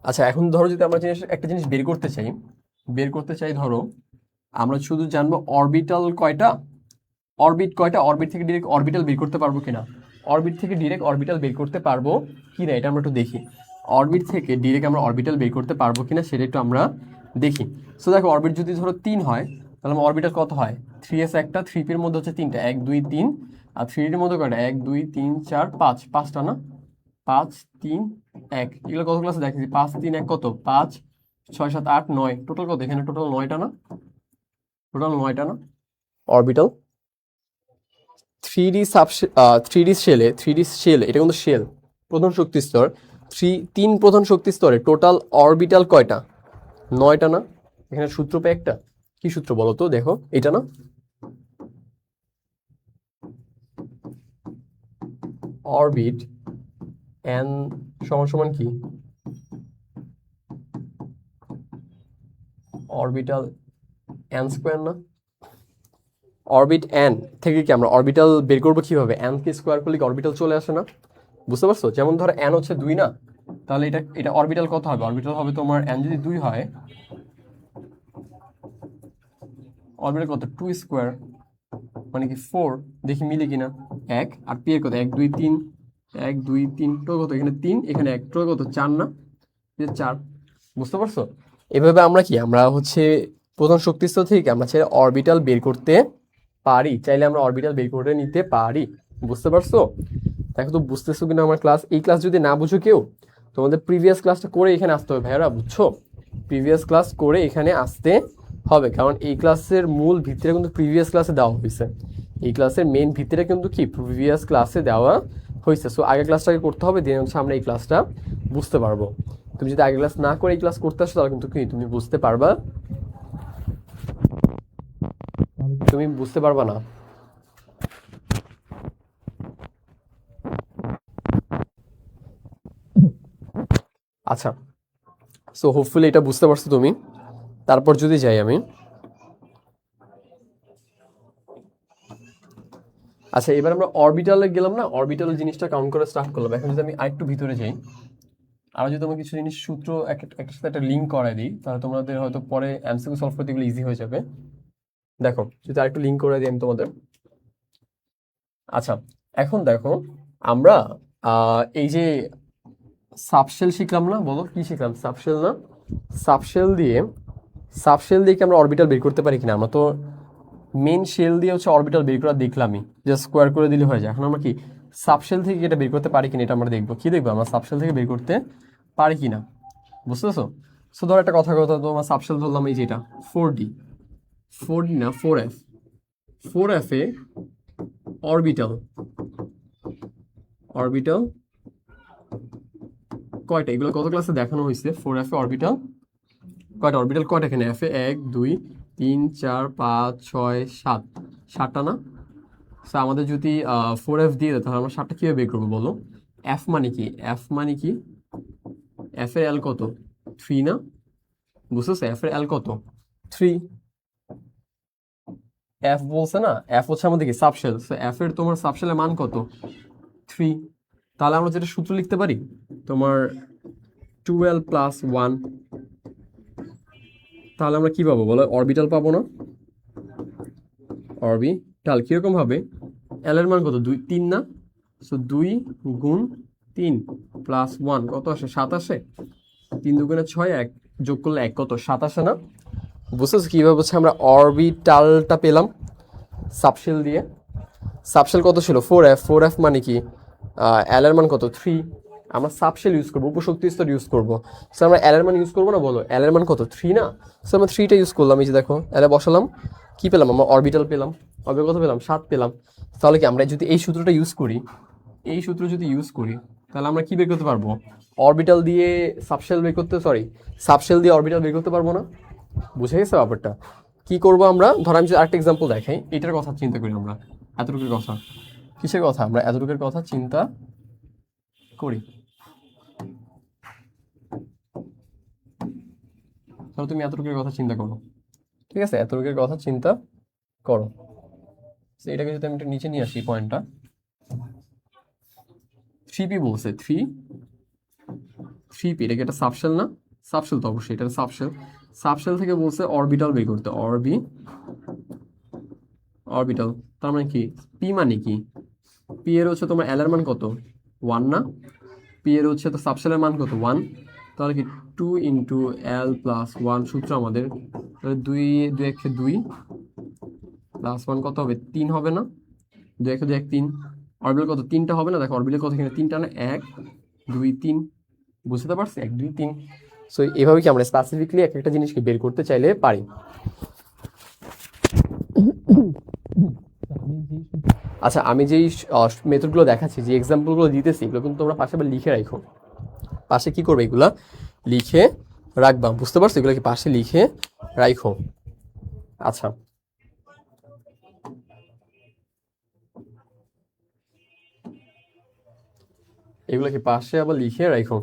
আচ্ছা এখন ধরো যদি আমরা একটা জিনিস বের করতে চাই, ধরো আমরা শুধু জানবো অরবিটাল কয়টা, অরবিট থেকে ডিরেক্ট অরবিটাল বের করতে পারবো কিনা, এটা আমরা একটু দেখি। অরবিট থেকে ডিরেক্ট আমরা অরবিটাল বের করতে পারবো কিনা সেটা একটু আমরা দেখি। সো দেখো অরবিট যদি ধরো 3 হয়, তাহলে অরবিটাল কত হয়? 3s একটা, 3p-র মধ্যে হচ্ছে 3টা, 1 2 3, আর 3d-র মধ্যে কয়টা? 1 2 3 4 5, 5টা না? 5 3 1, এগুলো কত ক্লাসে দেখেছি? 5 3 1 কত? 5 6 7 8 9, টোটাল কত? এখানে টোটাল 9টা না? অরবিটাল। 3D শেল, এটা কিন্তু শেল, প্রধান শক্তি স্তর। 3 প্রধান শক্তি স্তরে টোটাল অরবিটাল কয়টা? 9টা না? এখানে সূত্র পেয়ে একটা, কি সূত্র বলো তো? দেখো এটা না, অরবিট এন সমান সমান কি? অরবিটাল এন স্কোয়ার না? অরবিট এন থেকে কি আমরা অরবিটাল বের করবো কিভাবে? এন কে স্কোয়ার করলে কি অরবিটাল চলে আসে না? বুঝতে পারছো? যেমন ধরো এন হচ্ছে 2 না, তাহলে এটা অরবিটাল কত হবে? অরবিটাল হবে তোমার, এন যদি 2 হয়, অরবিটাল কত? 2 স্কোয়ার মানে কি 4। দেখি মিলে কিনা। 1 আর পি এর কত? 1 2 3, 1 2 3 টোটাল কত? এখানে 3, এখানে 1, টোটাল কত? 4 না? 4। বুঝতে পারছো? এভাবে আমরা হচ্ছে প্রধান শক্তিস্তর থেকে আমরা চাইলে অরবিটাল বের করতে পারি, আমরা অরবিটাল বের করে নিতে পারি। বুঝতে পারছো? দেখো তো বুঝতেছো কিনা আমার ক্লাস। এই ক্লাস যদি না বুঝো কেউ, তোমাদের প্রিভিয়াস ক্লাসটা করে এখানে আসতে হবে ভাইয়ারা, বুঝছো? প্রিভিয়াস ক্লাস করে এখানে আসতে হবে, কারণ এই ক্লাসের মূল ভিত্তিটা কিন্তু প্রিভিয়াস ক্লাসে দেওয়া হয়েছে। এই ক্লাসের মেইন ভিত্তিটা কিন্তু কি প্রিভিয়াস ক্লাসে দেওয়া হয়েছে। সো আগের ক্লাসটাকে করতে হবে, দেন হচ্ছে আমরা এই ক্লাসটা বুঝতে পারবো। তুমি যদি আগের ক্লাস না করে এই ক্লাস করতে আসো, তাহলে কিন্তু কি তুমি বুঝতে পারবা না। আচ্ছা, সো হোপফুলি এটা বুঝতে পারছো তুমি। তারপর যদি যাই আমি, আচ্ছা এবার আমরা অরবিটালে গেলাম না, অরবিটালের জিনিসটা কাউন্ট করে স্টার্ট করলাম। এখন যদি আমি আরেকটু ভিতরে যাই, আর যদি তোমার কিছু জিনিস সূত্র একটার সাথে একটা লিঙ্ক করাই দিই, তাহলে তোমাদের হয়তো পরে এমসিকিউ সলভ করতে এগুলো ইজি হয়ে যাবে। দেখো যদি আরেকটু লিঙ্ক করে দিই আমি তোমাদের। আচ্ছা এখন দেখো আমরা এই যে সাবশেল শিখলাম না, বলো কি শিখলাম? সাবশেল না? সাবশেল দিয়ে কি আমরা অরবিটাল বের করতে পারি কিনা? আমরা তো মেন শেল দিয়ে হচ্ছে অরবিটাল বের করা দেখলামই, জাস্ট স্কোয়ার করে দিলে হয়ে যায়। এখন আমরা কি সাবশেল থেকে এটা বের করতে পারি কিনা এটা আমরা দেখবো। কি দেখবো? আমরা সাবশেল থেকে বের করতে পারি কিনা। বুঝতেছো? সো ধর একটা কথা তোমার সাবশেল ধরলাম এই যেটা 4D না 4F, 4F এ অরবিটাল কয়টা? এগুলো কত ক্লাসে দেখানো হয়েছে? 4F এ অরবিটাল কয়টা? অরবিটাল কয়টা এখানে? F এ 1 2 3 4 5 6 7, 7টা না? সো আমাদের যদি 4F দিয়ে দেয়, তাহলে আমরা 7টা কীভাবে বের করবো বলো? F মানে কি? F এর L কত? 3 না, বুঝতেছো? এফ এর এল কত? 3। এফ বলছে না, এফ হচ্ছে আমাদের কি সাবশেল, সো এফ এর তোমার সাবশেলের মান কত? 3। তাহলে আমরা যেটা সূত্র লিখতে পারি তোমার 12 প্লাস 1, তাহলে আমরা কি পাবো বলো? অরবিটাল পাবো না? অরবিটাল কিরকম হবে? এল এর মান কত? 2 3 না, সো 2 গুণ 3 প্লাস 1 কত আসে? 7 আসে। 3 দুগুণে 6, 1 যোগ করলে 1 কত? 7 আসে না? বুঝতেছো কিভাবে হচ্ছে আমরা অরবিটালটা পেলাম? সাবশেল দিয়ে। সাবশেল কত ছিল? 4f। 4f মানে কি? এল এর মান কত? 3। আমরা সাবশেল ইউজ করবো, উপশক্তি স্তর ইউজ করবো। সো আমরা এল এর মান ইউজ করবো না, বলো? এল এর মান কত? 3 না? সো আমরা 3টা ইউজ করলাম। এই যে দেখো, এল এ বসালাম, কি পেলাম? আমরা অরবিটাল পেলাম। অরবিটাল কত পেলাম? 7 পেলাম। তাহলে কি আমরা যদি এই সূত্রটা ইউজ করি, এই সূত্র যদি ইউজ করি, তাহলে আমরা কি বের করতে পারবো? অরবিটাল দিয়ে সাবশেল বের করতে, সরি, সাবশেল দিয়ে অরবিটাল বের করতে পারবো না? বুঝে গেছে ব্যাপারটা? কি করবো আমরা? ধর আমি যদি আরেকটা এক্সাম্পল দেখাই, এটার কথা চিন্তা করি আমরা। এতটুকুর কথা, কিসের কথা? আমরা এতটুকুর কথা চিন্তা করি। তাহলে তুমি এতটুকুর কথা চিন্তা করো, ঠিক আছে? এতটুকুর কথা চিন্তা করো। তো এটাকে যদি আমি একটু নিচে নিয়ে আসি, পয়েন্টটা 3p বলছে, 3p, এটা কি একটা সাবশেল না? সাবশেল তো অবশ্যই, এটা সাবশেল। সাবশেল থেকে বলছে অরবিটাল বের করতে, অরবিটাল। তার মানে কি? পি মানে কি? পি এর হচ্ছে তোমার এল এর মান কত? 1 না? পি এর হচ্ছে তো সাবশেলের মান কত? 1। তাহলে কি 2 ইন্টু এল প্লাস 1 সূত্র আমাদের। তাহলে 2 2 1 2 প্লাস 1 কত হবে? 3 হবে না? 2 1 2 1 3। অরবিটাল কত? 3টা হবে না? দেখো অরবিটাল কত এখানে? 3টা না? 1 2 3। বুঝতে পারছি? 1 2 3। সো এভাবে কি আমরা স্পেসিফিকলি এক একটা জিনিসকে বের করতে চাইলে পারি। আচ্ছা, আমি যেই মেথডগুলো দেখাচ্ছি, যে এক্সাম্পলগুলো দিতেছি, এগুলো কিন্তু তোমরা পাশে আবার লিখে রাখো। পাশে কি করবে? এগুলা লিখে রাখবা, বুঝতে পারছো? এগুলো কি পাশে লিখে রাখো। আচ্ছা, এগুলো কি পাশে আবার লিখে রাখো।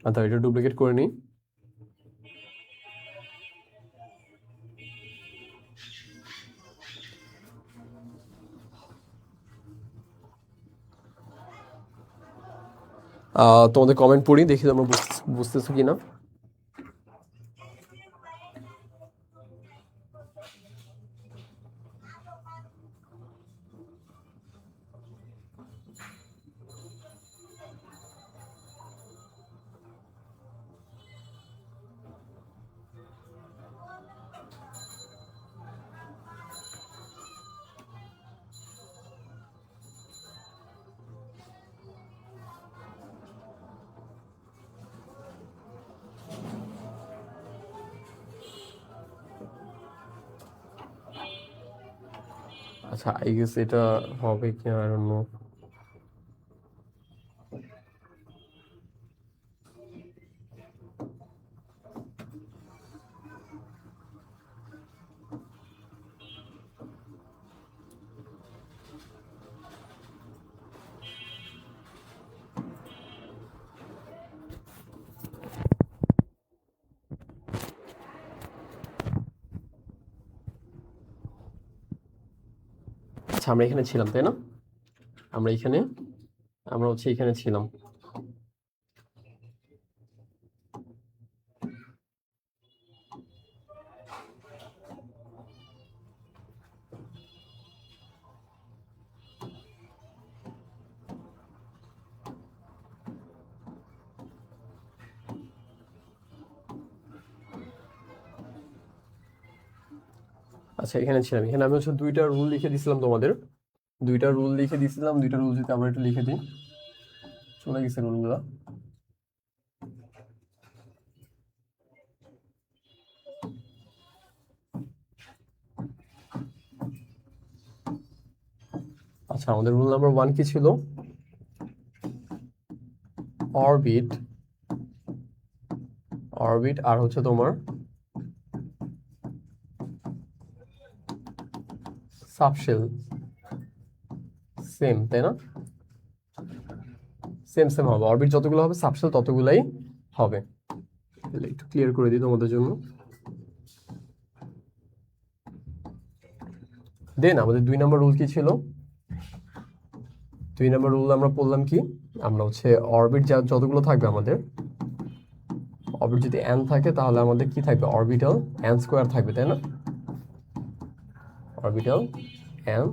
আচ্ছা, এটা ডুপ্লিকেট করে নিই। তোমাদের কমেন্ট পড়ি, দেখি তোমরা বুঝতেছো কিনা। আচ্ছা, আই গেস এটা হবে কি, আই ডোন্ট নো। আচ্ছা, আমরা এখানে ছিলাম, তাই না? আমরা হচ্ছে এখানে ছিলাম। আচ্ছা, এখানে ছিলাম। এখানে আমি হচ্ছে 2টা রুল লিখে দিছিলাম তোমাদের। 2টা রুল লিখে দিছিলাম। 2টা রুল যদি আমরা একটু লিখে দিই, চলে গেছে রুলগুলো। আচ্ছা, আমাদের রুল নাম্বার 1 কি ছিল? অরবিট, আর হচ্ছে তোমার সাবশেল সেম, তাই না? সেম হবে। অরবিট যতগুলো হবে, সাবশেল ততগুলাই হবে। তাহলে একটু ক্লিয়ার করে দিই তোমাদের জন্য। দেন আমাদের 2 নম্বর রুল কি ছিল? 2 নম্বর রুল আমরা পড়লাম কি, আমরা হচ্ছে অরবিট যতগুলো থাকবে আমাদের, অরবিট যদি n থাকে তাহলে আমাদের কি থাকবে, অরবিটাল n স্কোয়ার থাকবে, তাই না? অরবিটাল n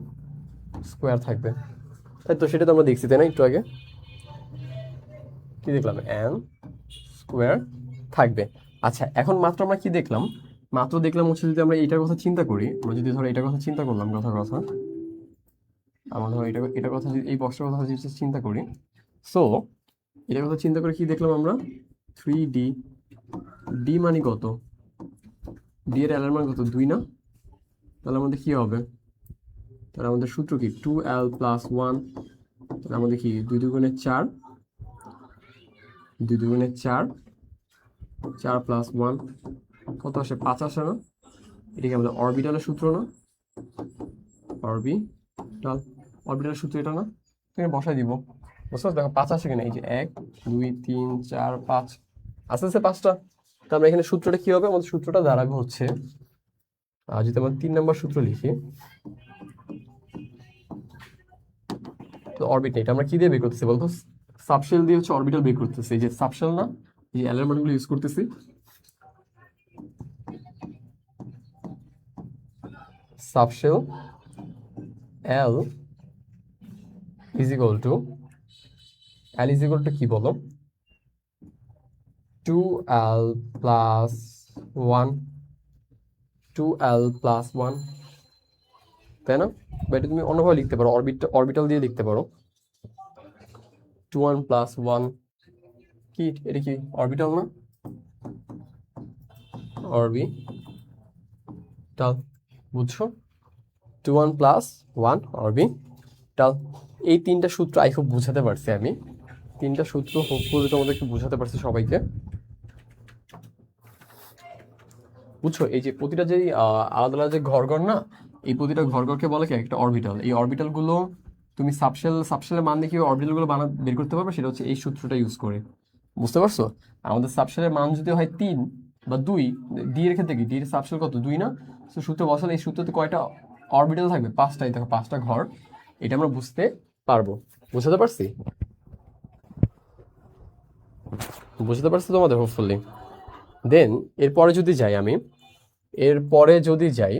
স্কোয়ার থাকবে, তাই তো? সেটা তো আমরা দেখছি, তাই না? একটু আগে কি দেখলাম, n স্কোয়ার থাকবে। আচ্ছা, এখন মাত্র আমরা কি দেখলাম? মাত্র দেখলাম হচ্ছে যদি আমরা এইটার কথা চিন্তা করি, আমরা যদি ধরো এটার কথা চিন্তা করলাম, কথা আমরা ধরো এটার কথা যদি, এই বক্সটার কথা যদি চিন্তা করি, সো এটার কথা চিন্তা করে কি দেখলাম আমরা, 3d, d মানে কত, d এর এল এর মান কত, 2 না? তাহলে আমাদের কি হবে, তাহলে আমাদের সূত্র কি, 2l প্লাস 1, তাহলে আমাদের কি 2 দুগুণে 4, 2 দুগুণে 4, 4 প্লাস 1 কত আসে, 5 আসে না? এটা কি আমাদের অরবিটালের সূত্র না? অরবিটালের সূত্র এটা না? তুমি বসাই দিব, বুঝতে পারছো? দেখো 5 আসে কিনা, এই যে 1 2 3 4 5 আস্তে 5টা। তো আমরা এখানে সূত্রটা কি হবে, আমাদের সূত্রটা দাঁড়াবে হচ্ছে, যদি আমরা 3 নম্বর সূত্র লিখি, তো অরবিট এটা আমরা কি দিয়ে বের করতেছি বলতো, সাবশেল দিয়ে হচ্ছে অরবিটাল বের করতেছি। এই যে সাবশেল না, এই এল এর মানগুলো ইউজ করতেছি, subshell L is equal to, L is equal to কি বলো, 2l প্লাস 1, 2l প্লাস 1, তাই না? বা এটা তুমি অন্যভাবে লিখতে পারো, অরবিটাল দিয়ে লিখতে পারো, 2 1 প্লাস 1, কি এটা কি অরবিটাল না? অরবিটাল, বুঝছো? 2 1 প্লাস 1 অরবিটাল। এই 3টা সূত্র আই হোপ বুঝাতে পারছি আমি, 3টা সূত্র হোপফুলি তোমাদেরকে বুঝাতে পারছি সবাইকে, বুঝছো? এই যে প্রতিটা যে আলাদা আলাদা যে ঘর না, এই প্রতিটা ঘরকে বলে কি একটা অরবিটাল। এই অরবিটাল গুলো তুমি সাবশেলের মান দিয়ে কি অরবিটাল গুলো বের করতে পারবে, সেটা হচ্ছে এই সূত্রটা ইউজ করে, বুঝতে পারছো? আমাদের সাবশেলের মান যদি হয় 3 বা 2, ডি এর ক্ষেত্রে কি, ডি এর সাবশেল কত, 2 না? তো সূত্র বসালে এই সূত্রতে কয়টা অরবিটাল থাকবে, 5টাই, দেখো 5টা ঘর, এটা আমরা বুঝতে পারবো। বুঝতে পারছি? বুঝতে পারছি তোমাদের হোপফুলি। দেন এরপরে যদি যাই,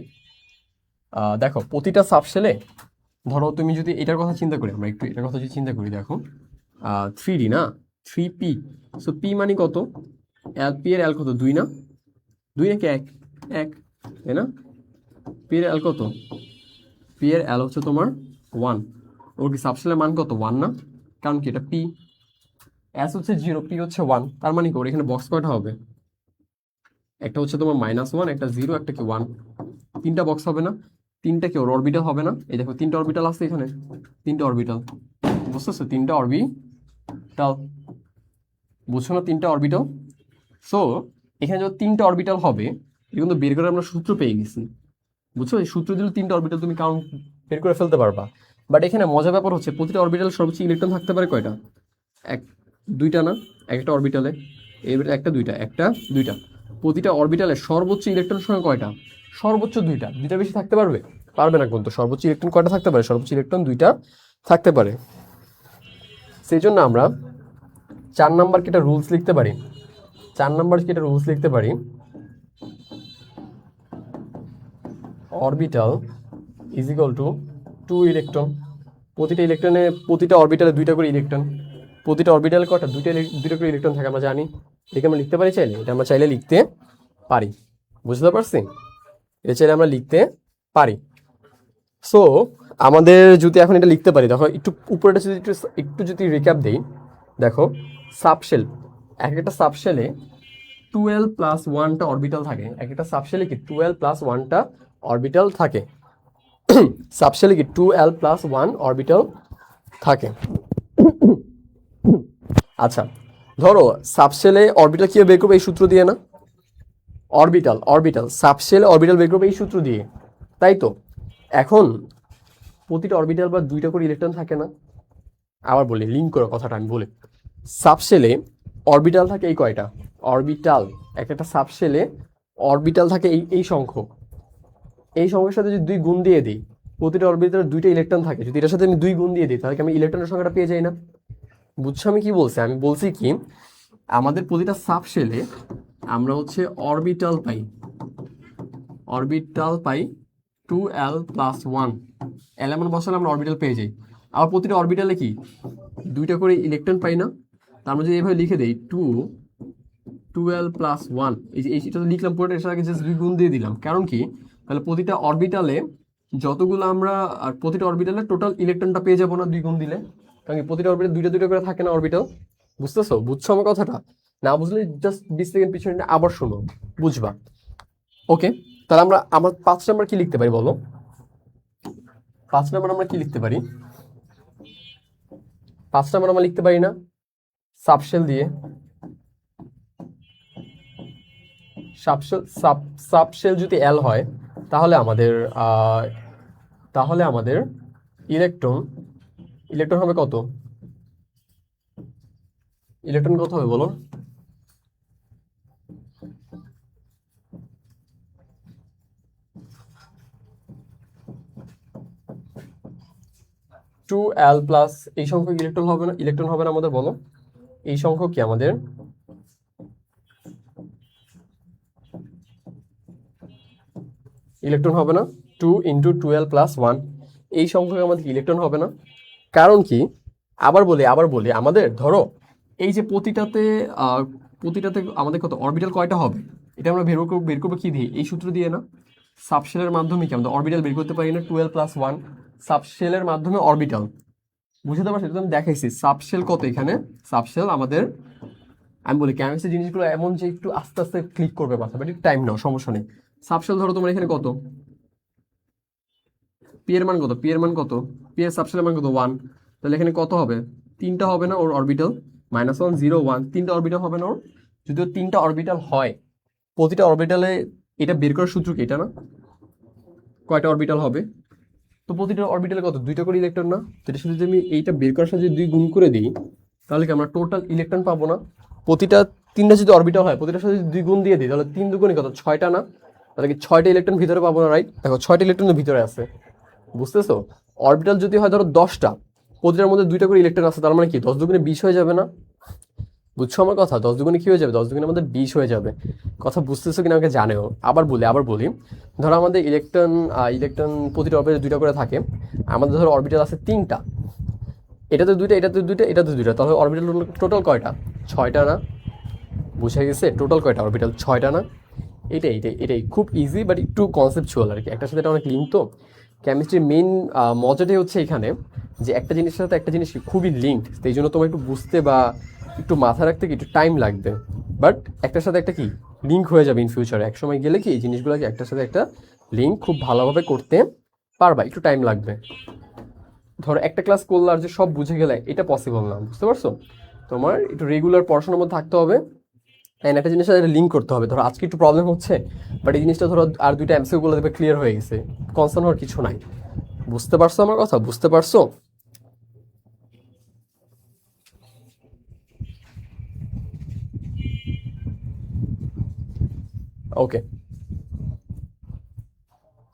দেখো প্রতিটা সাবশেলে, ধরো তুমি যদি এটার কথা চিন্তা করি, আমরা একটু এটার কথা যদি চিন্তা করি, দেখো 3d না, 3p, সো p মানে কত, p এর এল কত, 2 না? 2 নাকি 1, 1, তাই না? p এর এল কত, p এর এল হচ্ছে তোমার 1, ওর কি সাবশেলের মান কত, 1 না? কারণ কি এটা p, s হচ্ছে 0, p হচ্ছে 1, তার মানে কি ওর এখানে বক্স কয়টা হবে, একটা হচ্ছে তোমার -1, একটা 0, একটা কি 1, 3টা বক্স হবে না? 3টা কি ওর অরবিটাল হবে না? এই দেখো 3টা অরবিটাল আছে এখানে, 3টা অরবিটাল, বুঝতেছো? 3টা অরবিটাল, বুঝছো না? 3টা অরবিটাল। সো এখানে যখন 3টা অরবিটাল হবে, এটা কিন্তু বের করে আমরা সূত্র পেয়ে গেছি, বুঝছো? এই সূত্র দিলে 3টা অরবিটাল তুমি কাউন্ট বের করে ফেলতে পারবা। বাট এখানে মজার ব্যাপার হচ্ছে প্রতিটা অরবিটাল সর্বোচ্চ ইলেকট্রন থাকতে পারে কয়টা, 2টা না? একটা অরবিটালে, এবার একটা দুইটা, প্রতিটা অরবিটালে সর্বোচ্চ ইলেকট্রন সংখ্যা কয়টা, সর্বোচ্চ 2টা, 2টা বেশি থাকতে পারবে না কিন্তু। সর্বোচ্চ ইলেকট্রন কয়টা থাকতে পারে, সর্বোচ্চ ইলেকট্রন 2টা থাকতে পারে। সেই জন্য আমরা 4 নাম্বার কি একটা রুলস লিখতে পারি, 4 নাম্বার কি একটা রুলস লিখতে পারি, orbital is equal to 2 electron, প্রতিটা অরবিটালে 2টা করে ইলেকট্রন, প্রতিটা অরবিটালে কয়টা, 2টা করে ইলেকট্রন থাকে আমরা জানি, এটাকে আমরা লিখতে পারি চাইলে, এটা আমরা চাইলে লিখতে পারি, বুঝতে পারছি? এটা চাইলে আমরা লিখতে পারি। সো আমাদের যদি এখন এটা লিখতে পারি, দেখো একটু উপরেটা যদি একটু যদি রিক্যাপ দেই, দেখো সাবশেল, একটা সাবশেলে 12 প্লাস 1টা অরবিটাল থাকে, একটা সাবশেলে কি 12 প্লাস 1টা অরবিটাল থাকে, সাবশেলে কি 2l প্লাস 1 অরবিটাল থাকে। আচ্ছা, ধরো সাবশেলে অরবিটাল কি বের করবে, এই সূত্র দিয়ে না? অরবিটাল সাবশেলে অরবিটাল বের করবে এই সূত্র দিয়ে, তাই তো? এখন প্রতিটা অরবিটাল বা 2টা করে ইলেকট্রন থাকে না? আবার বলি, লিঙ্ক করো কথাটা, আমি বলি, সাবশেলে অরবিটাল থাকে এই কয়টা, অরবিটাল, একটা সাবশেলে অরবিটাল থাকে এই সংখ্যক, এই সংখ্যার সাথে যদি 2 গুণ দিয়ে দিই, প্রতিটা অরবিটালে 2টা ইলেকট্রন থাকে, যদি এটার সাথে আমি 2 গুণ দিয়ে দিই তাহলে কি আমি ইলেকট্রনের সংখ্যাটা পেয়ে যাই না? বুঝছো আমি কি বলছি? আমি বলছি কি আমাদের প্রতিটা সাবশেলে আমরা হচ্ছে অরবিটাল পাই 2l+1, এল এমন বসালে আমরা অরবিটাল পেয়ে যাই। আবার প্রতিটা অরবিটালে কি 2টা করে ইলেকট্রন পাই না? তার মধ্যে এইভাবে লিখে দেই 2l+1, এইটা তো লিখলাম পুরোটা, এর আগে জাস্ট 2 গুণ দিয়ে দিলাম। কারণ কি, তাহলে প্রতিটা অরবিটালে যতগুলো আমরা, আর প্রতিটা অরবিটালে টোটাল ইলেকট্রনটা পেয়ে যাবো না 2 গুণ দিলে? কারণ কি প্রতিটা অরবিটাল 2টা করে থাকে না অরবিটাল। বুঝছো আমার কথাটা? না বুঝলে জাস্ট 20 সেকেন্ড পিছনে আবার শোনো, বুঝবা। ওকে, তাহলে আমার 5 নাম্বার কি লিখতে পারি বলো? 5 নাম্বার আমরা কি লিখতে পারি? 5 নাম্বার আমরা লিখতে পারি না সাবশেল দিয়ে, সাবশেল যদি এল হয় তাহলে আমাদের ইলেকট্রন হবে কত? ইলেকট্রন কত হবে বলো? টু এল প্লাস এই সংখ্যক ইলেকট্রন হবে না আমাদের, বলো এই সংখ্যক কি আমাদের ইলেকট্রন হবে না? 2 × 2l+1 এই সংখ্যক আমাদের ইলেকট্রন হবে না? কারণ কি, আবার বলি আমাদের ধরো এই যে প্রতিটাতে আমাদের কত অরবিটাল কয়টা হবে, এটা আমরা বের করবো কি দিয়ে? এই সূত্র দিয়ে না? সাবশেলের মাধ্যমে কি আমরা অরবিটাল বের করতে পারি না? 2l+1 সাবশেলের মাধ্যমে অরবিটাল, বুঝতে পারছো? এটা আমি দেখাইছি সাবশেল কত এখানে। সাবশেল আমাদের, আমি বলি কেমিস্ট্রি জিনিসগুলো এমন যে একটু আস্তে আস্তে ক্লিক করবে মাথা, বাট একটু টাইম নাও, সমস্যা নেই। সাবশেল ধরো তোমার এখানে কত, পি এর মান কত, পি এর সাবশেলের মান কত 1, তাহলে এখানে কত হবে? 3টা হবে না ওর অরবিটাল? -1 0 1 3টা অরবিটাল হবে না ওর? যদিও 3টা অরবিটাল হয়, প্রতিটা অরবিটালে এটা বের করার সূত্র কি এটা না? কয়টা অরবিটাল হবে? তো প্রতিটা অরবিটালে কত 2টা করে ইলেকট্রন না? তো এটার সাথে যদি আমি এইটা বের করার সাথে যদি 2 গুণ করে দিই তাহলে কি আমরা টোটাল ইলেকট্রন পাবো না? প্রতিটা 3টা যদি অরবিটাল হয়, প্রতিটার সাথে যদি 2 গুণ দিয়ে দিই তাহলে 3 দুগুণে কত 6টা না? তাহলে কি 6টা ইলেকট্রন ভিতরে পাবো না? রাইট, দেখো 6টা ইলেকট্রন ভিতরে আছে, বুঝতেছো? অরবিটাল যদি হয় ধরো 10টা, প্রতিটার মধ্যে 2টা করে ইলেকট্রন আছে, তার মানে কি 10 দুগুণে 20 হয়ে যাবে না? বুঝছো আমার কথা? 10 দুগুণে কি হয়ে যাবে? 10 দুগুণে আমাদের 20 হয়ে যাবে। কথা বুঝতেছো কিনা আমাকে জানেও। আবার বলি ধরো আমাদের ইলেকট্রন প্রতিটা অরবিটালে 2টা করে থাকে, আমাদের ধরো অরবিটাল আছে 3টা, এটাতে 2টা, এটাতে 2টা, এটাতে 2টা, তাহলে অরবিটাল টোটাল কয়টা? 6টা না? বুঝে গেছে টোটাল কয়টা অরবিটাল? 6টা না? এটাই খুব ইজি, বাট একটু কনসেপচুয়াল আর কি, একটার সাথে এটা অনেক লিঙ্ক। তো কেমিস্ট্রির মেইন মজাটাই হচ্ছে এখানে যে একটা জিনিসের সাথে একটা জিনিস খুবই লিঙ্কড, সেই জন্য তোমার একটু বুঝতে বা একটু মাথায় রাখতে কি একটু টাইম লাগবে, বাট একটার সাথে একটা কি লিঙ্ক হয়ে যাবে ইন ফিউচারে। এক সময় গেলে কি এই জিনিসগুলোকে একটার সাথে একটা লিঙ্ক খুব ভালোভাবে করতে পারবা, একটু টাইম লাগবে। ধরো একটা ক্লাস করলে আর যে সব বুঝে গেলে এটা পসিবল না, বুঝতে পারছো? তোমার একটু রেগুলার পড়াশোনার মধ্যে থাকতে হবে, অ্যান্ড একটা জিনিসের সাথে লিঙ্ক করতে হবে। ধরো আজকে একটু প্রবলেম হচ্ছে, বাট এই জিনিসটা ধরো আর 2টা এমসিকিউ গুলো দেখবে ক্লিয়ার হয়ে গেছে, কনসার্ন হওয়ার কিছু নাই। বুঝতে পারছো আমার কথা? বুঝতে পারছো? ওকে,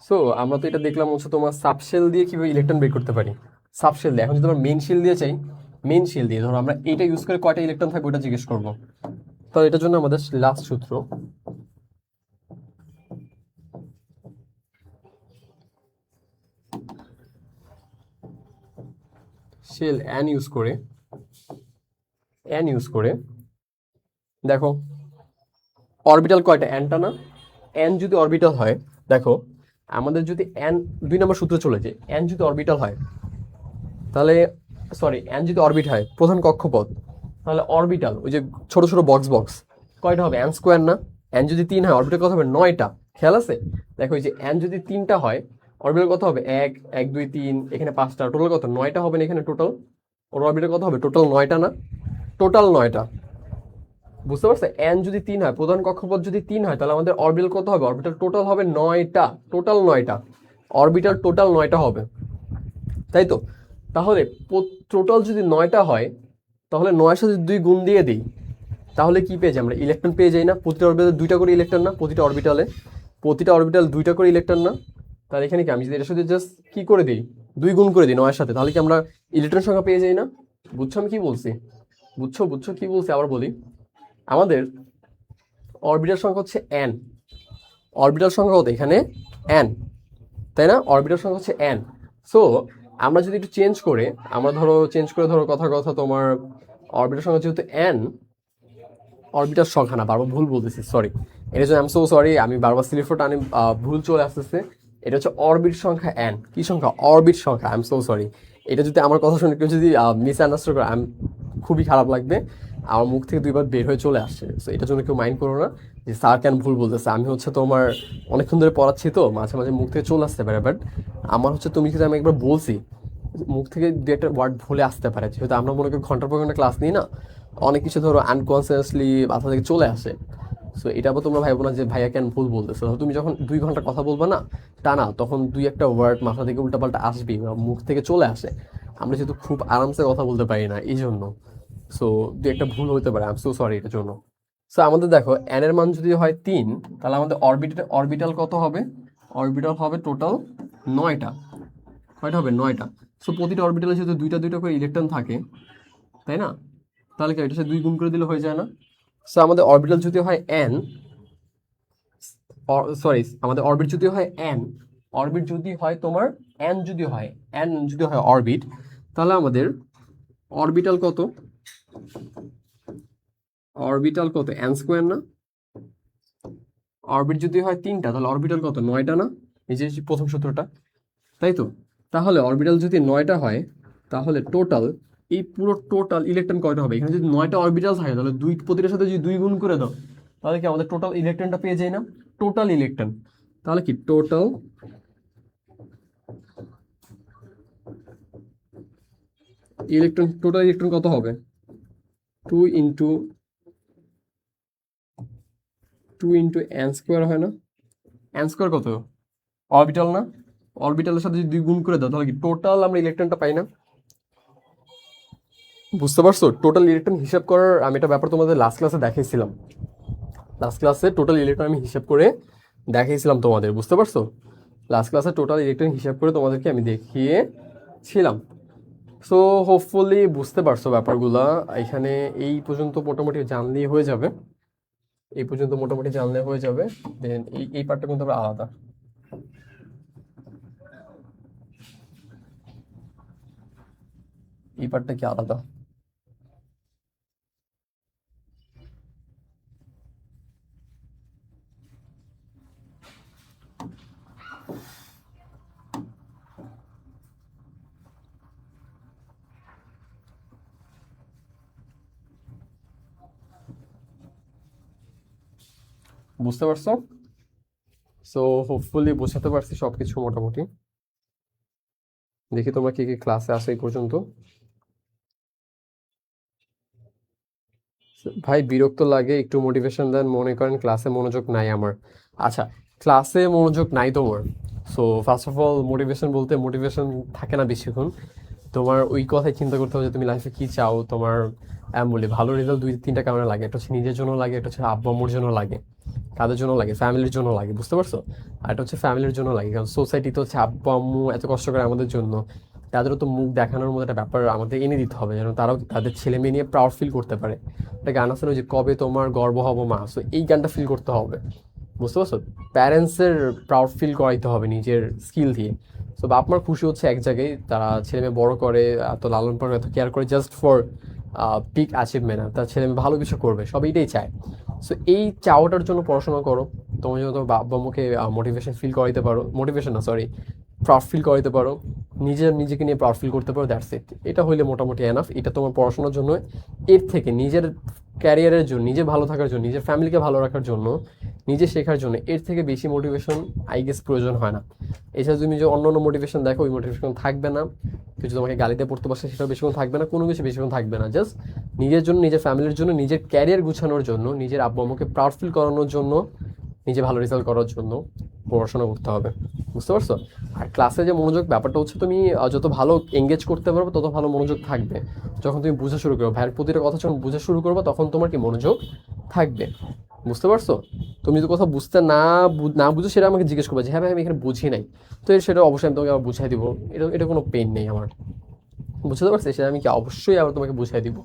সো আমরা তো এটা দেখলাম হচ্ছে তোমার সাবশেল দিয়ে কিভাবে ইলেকট্রন বের করতে পারি। সাবশেল দিয়ে, এখন যদি আমরা মেইন শেল দিয়ে চাই, মেইন শেল দিয়ে ধরো আমরা এটা ইউজ করে কয়টা ইলেকট্রন থাকবে ওটা জিজ্ঞেস করবো। তো এটার জন্য আমাদের লাস্ট সূত্র শেল এন ইউজ করে দেখো অরবিটাল কয়টা? এনটা না? এন যদি অরবিটাল হয়, দেখো আমাদের যদি এন 2 নম্বর সূত্রে চলে যায়, এন যদি অরবিটাল হয় তাহলে, সরি এন যদি অরবিট হয় প্রধান কক্ষপথ, তাহলে অরবিটাল ওই যে ছোট ছোট বক্স কয়টা হবে? এন স্কোয়ার না? এন যদি 3 হয় অরবিটাল কত হবে? 9টা। খেয়াল আছে? দেখো এই যে এন যদি 3টা হয় অরবিটাল কত হবে? 1 1 2 3, এখানে 5টা, টোটাল কত? 9টা হবে না এখানে টোটাল? ওর অরবিটাল কত হবে? টোটাল 9টা না? টোটাল 9টা, বুঝতে পারছো? এন যদি 3 হয়, প্রধান কক্ষপথ যদি 3 হয়, তাহলে আমাদের অরবিটাল কত হবে? অরবিটাল টোটাল হবে 9টা, টোটাল 9টা, অরবিটাল টোটাল 9টা হবে, তাই তো? তাহলে টোটাল যদি 9টা হয় তাহলে 9-এর সাথে 2 গুণ দিয়ে দিই, তাহলে কি পেয়ে যাই আমরা? ইলেকট্রন পেয়ে যাই না? প্রতিটা অরবিটালে দুইটা করে ইলেকট্রন না? প্রতিটা অরবিটাল দুইটা করে ইলেকট্রন না? তাহলে এখানে কি আমি যদি এটার সাথে জাস্ট কি করে দিই, 2 গুণ করে দিই 9-এর সাথে, তাহলে কি আমরা ইলেকট্রন সংখ্যা পেয়ে যাই না? বুঝছো আমি কি বলছি? বুঝছো কি বলছি? আবার বলি, আমাদের অরবিটাল সংখ্যা হচ্ছে n। অরবিটাল সংখ্যা কত এখানে? n, তাই না? অরবিটাল সংখ্যা হচ্ছে n। সো আমরা যদি একটু চেঞ্জ করে, আমরা ধরো কথার কথা তোমার অরবিটাল সংখ্যা যেহেতু n, অরবিটাল সংখ্যা না, বারবার ভুল বলতেছি, সরি, এটা হচ্ছে, আই এম সো সরি, আমি বারবার সিলিফোর টানে ভুল চলে আসতেছে। এটা হচ্ছে অরবিট সংখ্যা n। কি সংখ্যা? অরবিট সংখ্যা। I am so sorry. এটা যদি আমার কথা শুনে কেউ যদি মিসআন্ডারস্ট্যান্ড করে, খুবই খারাপ লাগবে। আমার মুখ থেকে 2বার বের হয়ে চলে আসছে। সো এটার জন্য কেউ মাইন্ড করো না যে স্যার কেন ভুল বলতেছে। আমি হচ্ছে তোমার অনেকক্ষণ ধরে পড়াচ্ছি, তো মাঝে মাঝে মুখ থেকে চলে আসতে পারে, বাট আমার হচ্ছে তুমি যদি আমি একবার বলছি, মুখ থেকে 2 একটা ওয়ার্ড ভুলে আসতে পারে, যেহেতু আমরা মনে করি ঘন্টার পর ঘন্টা ক্লাস নিই না, অনেক কিছু ধরো আনকনসিয়াসলি মাথা থেকে চলে আসে। সো এটা আবার তোমরা ভাইবো না যে ভাইয়া কেন ভুল বলতেছে। তুমি যখন 2 ঘন্টা কথা বলবা না টানা, তখন 2 একটা ওয়ার্ড মাথা থেকে উল্টাপাল্টা আসবেই, মুখ থেকে চলে আসে। আমরা যেহেতু খুব আরামসে কথা বলতে পারি না, এই জন্য সো 2 একটা ভুল হতে পারে। আই এম সো সরি এটার জন্য। সো আমাদের দেখো n এর মান যদি হয় 3, তাহলে আমাদের অরবিটাল কত হবে? অরবিটাল হবে টোটাল 9টা। কয়টা হবে? 9টা। সো প্রতিটা অরবিটালে যেহেতু 2টা করে ইলেকট্রন থাকে, তাই না? তাহলে কি এটা সাথে 2 গুণ করে দিলে হয়ে যায় না? সো আমাদের অরবিটাল যদি হয় n, সরি, আমাদের অরবিট যদি হয় n, অরবিট যদি হয় তোমার n, যদি হয় অরবিট, তাহলে আমাদের অরবিটাল কত? n স্কোয়ার না? অরবিট যদি হয় 3টা, তাহলে অরবিটাল কত? 9টা না? এই যে প্রথম সূত্রটা, তাই তো? তাহলে অরবিটাল যদি 9টা হয়, তাহলে টোটাল, এই পুরো টোটাল ইলেকট্রন কয়টা হবে? এখানে যদি 9টা অরবিটাল থাকে, তাহলে প্রতিটার সাথে যদি 2 গুণ করে দাও, তাহলে কি আমাদের টোটাল ইলেকট্রনটা পেয়ে যায় না? টোটাল ইলেকট্রন, তাহলে কি টোটাল ইলেকট্রন কত হবে? 2 ইন্টু n স্কোয়ার হয় না? n স্কোয়ার কত? অরবিটাল না? অরবিটালের সাথে যদি 2 গুণ করে দাও, তাহলে কি টোটাল আমরা ইলেকট্রনটা পাই না? বুঝতে পারছো? টোটাল ইলেকট্রন হিসাব করার আমি একটা ব্যাপার তোমাদের লাস্ট ক্লাসে দেখাইছিলাম। টোটাল ইলেকট্রন আমি হিসাব করে দেখিয়েছিলাম তোমাদের, বুঝতে পারছো? লাস্ট ক্লাসে টোটাল ইলেকট্রন হিসাব করে তোমাদেরকে আমি দেখিয়েছিলাম। সো হোপফুলি বুঝতে পারছো ব্যাপারগুলা। এখানে এই পর্যন্ত মোটামুটি জানলেই হয়ে যাবে। দেন এই পার্টটা কিন্তু আবার আলাদা। এই পার্টটা কি আলাদা? বুঝতে পারছো? সো হোপফুলি বোঝাতে পারছি সবকিছু মোটামুটি। দেখি তোমরা কি কি ক্লাসে আসো এই পর্যন্ত। ভাই বিরক্ত লাগে, একটু মোটিভেশন দেন, মনে করেন ক্লাসে মনোযোগ নাই আমার। আচ্ছা, ক্লাসে মনোযোগ নাই তোমার। So first of all motivation থাকে না বেশিক্ষণ। তোমার ওই কথাই চিন্তা করতে হবে যে তুমি লাইফে কি চাও। তোমার বলি ভালো রেজাল্ট 2-3টা কারণে লাগে। একটা হচ্ছে নিজের জন্য লাগে, একটা হচ্ছে আব্বু আম্মুর জন্য লাগে, কাদের জন্য লাগে? ফ্যামিলির জন্য লাগে, বুঝতে পারছো? আর এটা হচ্ছে ফ্যামিলির জন্য লাগে, কারণ সোসাইটিতে হচ্ছে আব্বু আম্মু এত কষ্ট করে আমাদের জন্য, তাদেরও তো মুখ দেখানোর মতো একটা ব্যাপার আমাদের এনে দিতে হবে, যেন তারাও তাদের ছেলে মেয়ে নিয়ে প্রাউড ফিল করতে পারে। একটা গান আছে না যে কবে তোমার গর্ব হব মা, সো এই গানটা ফিল করতে হবে, বুঝতে পারছো? প্যারেন্টসের প্রাউড ফিল করাইতে হবে নিজের স্কিল দিয়ে। সো বাপ মার খুশি হচ্ছে এক জায়গায়, তারা ছেলে মেয়ে বড় করে, এত লালন পালন, এত কেয়ার করে, জাস্ট ফর পিক অ্যাচিভমেন্ট, তার ছেলে মেয়ে ভালো কিছু করবে, সব এইটাই চায়। সো এই চাওয়াটার জন্য পড়াশোনা করো। তোমার জন্য তোমার বাবা মুখে মোটিভেশন ফিল করাইতে পারো, মোটিভেশন না সরি, প্রাউড ফিল করাইতে পারো, নিজেকে নিয়ে প্রাউড ফিল করতে পারো, দ্যাটস ইট। এটা হইলে মোটামুটি এনাফ। এটা তোমার পড়াশোনার জন্য। এর থেকে নিজের ক্যারিয়ারের জন্য, নিজে ভালো থাকার জন্য, নিজের ফ্যামিলিকে ভালো রাখার জন্য, নিজে শেখার জন্য এর থেকে বেশি মোটিভেশন আই গেস প্রয়োজন হয় না। এছাড়া তুমি যে অন্য অন্য মোটিভেশন দেখো, ওই মোটিভেশন থাকবে না। কিছু তোমাকে গালিতে পড়তে বসে, সেটাও বেশিক্ষণ থাকবে না, কোনো কিছু বেশিক্ষণ থাকবে না। জাস্ট নিজের জন্য, নিজের ফ্যামিলির জন্য, নিজের ক্যারিয়ার গুছানোর জন্য, নিজের আব্বু আম্মুকে প্রাউড ফিল করানোর জন্য, নিজে ভালো রেজাল্ট করার জন্য পড়াশোনা করতে হবে, বুঝতে পারছো? আর ক্লাসে যে মনোযোগ ব্যাপারটা হচ্ছে, তুমি যত ভালো এঙ্গেজ করতে পারবে তত ভালো মনোযোগ থাকবে। যখন তুমি বোঝা শুরু করবে, ভাইয়ের প্রতিটা কথা যখন বোঝা শুরু করবে তখন তোমার কি মনোযোগ থাকবে, বুঝতে পারছো? তুমি যদি কোথাও বুঝতে না বুঝো, সেটা আমাকে জিজ্ঞেস করবে যে হ্যাঁ ভাই আমি এখানে বুঝি নাই, তো সেটা অবশ্যই আমি তোমাকে আবার বুঝাই দিব। এটা এটা কোনো পেন নেই আমার, বুঝতে পারছি, সেটা আমি কি অবশ্যই আবার তোমাকে বুঝাই দিব।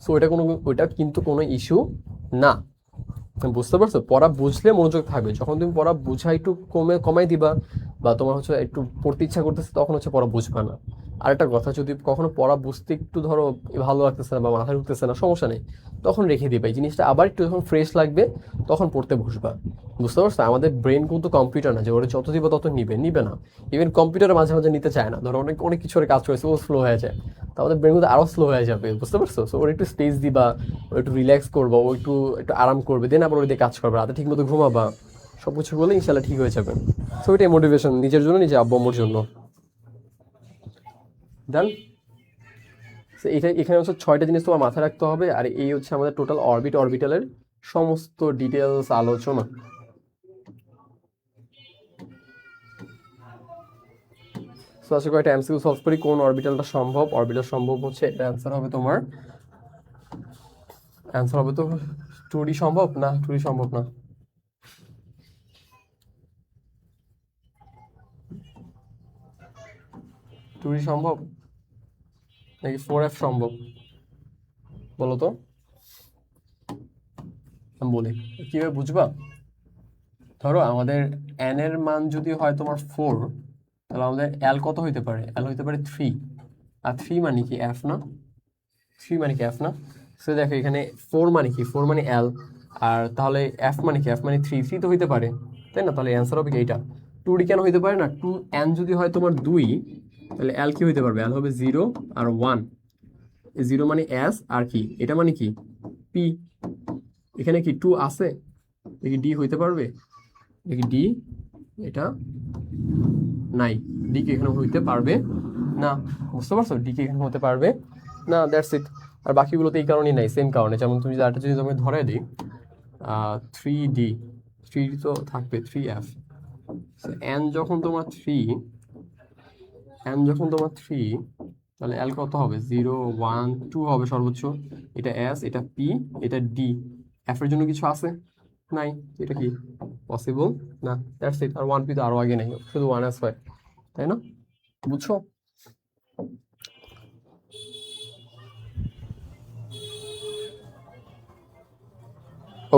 সো ওইটা কিন্তু কোনো ইস্যু না, বুঝতে পারছো? পড়া বুঝলে মনোযোগ থাকবে। যখন তুমি পড়া বুঝা একটু কমাই দিবা, বা তোমার হচ্ছে একটু পড়তে ইচ্ছা করতেছে, তখন হচ্ছে পড়া বুঝবা না। আর একটা কথা, যদি কখনো পড়া বুঝতে একটু ধরো ভালো লাগতেছে না বা মাথায় ঢুকতেছে না, সমস্যা নেই, তখন রেখে দিবা। এই জিনিসটা আবার একটু যখন ফ্রেশ লাগবে তখন পড়তে বসবা, বুঝতে পারছো? আমাদের ব্রেন কিন্তু কম্পিউটার না যে ওরা যত দিব তত নিবে না। ইভেন কম্পিউটারে মাঝে মাঝে নিতে চায় না, ধরো অনেক অনেক কিছু কাজ করেছে, ও স্লো হয়ে যায়, তো আমাদের ব্রেন কিন্তু আরো স্লো হয়ে যাবে, বুঝতে পারছো? সো ওর একটু স্পেস দিবা, ও একটু রিল্যাক্স করবা, ও একটু একটু আরাম করবে, দেন আবার ওই দিয়ে কাজ করবে, রাতে ঠিক মতো ঘুমাবা, সব কিছু বলে ইনশাল্লাহ ঠিক হয়ে যাবে। সো এটাই মোটিভেশন, নিজের জন্য, নিজে আব্বু আম্মুর জন্য। দেন এটা এখানে হচ্ছে 6টা জিনিস তোমার মাথায় রাখতে হবে, আর এই হচ্ছে আমাদের টোটাল অরবিটালের সমস্ত ডিটেলস আলোচনা। সো আজকে কয়েকটা এমসিকিউ সলভ করি। কোন অরবিটালটা সম্ভব? অরবিটাল সম্ভব হচ্ছে, এটা অ্যান্সার হবে তোমার, অ্যান্সার হবে তো 2D সম্ভব না, 2D সম্ভব না। 2D সম্ভব নাকি 4F সম্ভব, বলো তো? আমি বলি কিভাবে বুঝবা। ধরো আমাদের n এর মান যদি হয় তোমার 4, তাহলে আমাদের l কত হইতে পারে? l হইতে পারে 3। আর 3 মানে কি f না? 3 মানে কি f না? সো দেখো এখানে 4 মানে কি, 4 মানে l, আর তাহলে f মানে কি, f মানে 3, 3 তো হইতে পারে, তাই না? তাহলে অ্যান্সার হবে কি এইটা। 2D কেন হইতে পারে না? 2n যদি হয় তোমার 2, তাহলে l কি হইতে পারবে? l হবে 0 আর 1। 0 মানে s, আর কি এটা মানে কি p। এখানে কি 2 আছে? দেখি d হইতে পারবে, দেখি d, এটা নাই, ডি কে এখানে হইতে পারবে না, বুঝতে পারছো? ডি কে এখানে হতে পারবে না, দ্যাটস ইট। আর বাকিগুলোতে এই কারণেই নাই, সেম কারণে। যেমন তুমি আরেকটা যদি তোমাকে ধরে দিই, 3D, 3D তো থাকবে 3F। এন যখন তোমার 3, এন যখন তোমার 3, তাহলে এল কত হবে? 0 1 2 হবে সর্বোচ্চ। এটা এস, এটা পি, এটা ডি। এফ এর জন্য কিছু আছে? নাই। এটা কি পসিবল না, দ্যাটস ইট। আর 1P তো আরো আগে নেই, শুধু 1S হয়, তাই না? বুঝছো?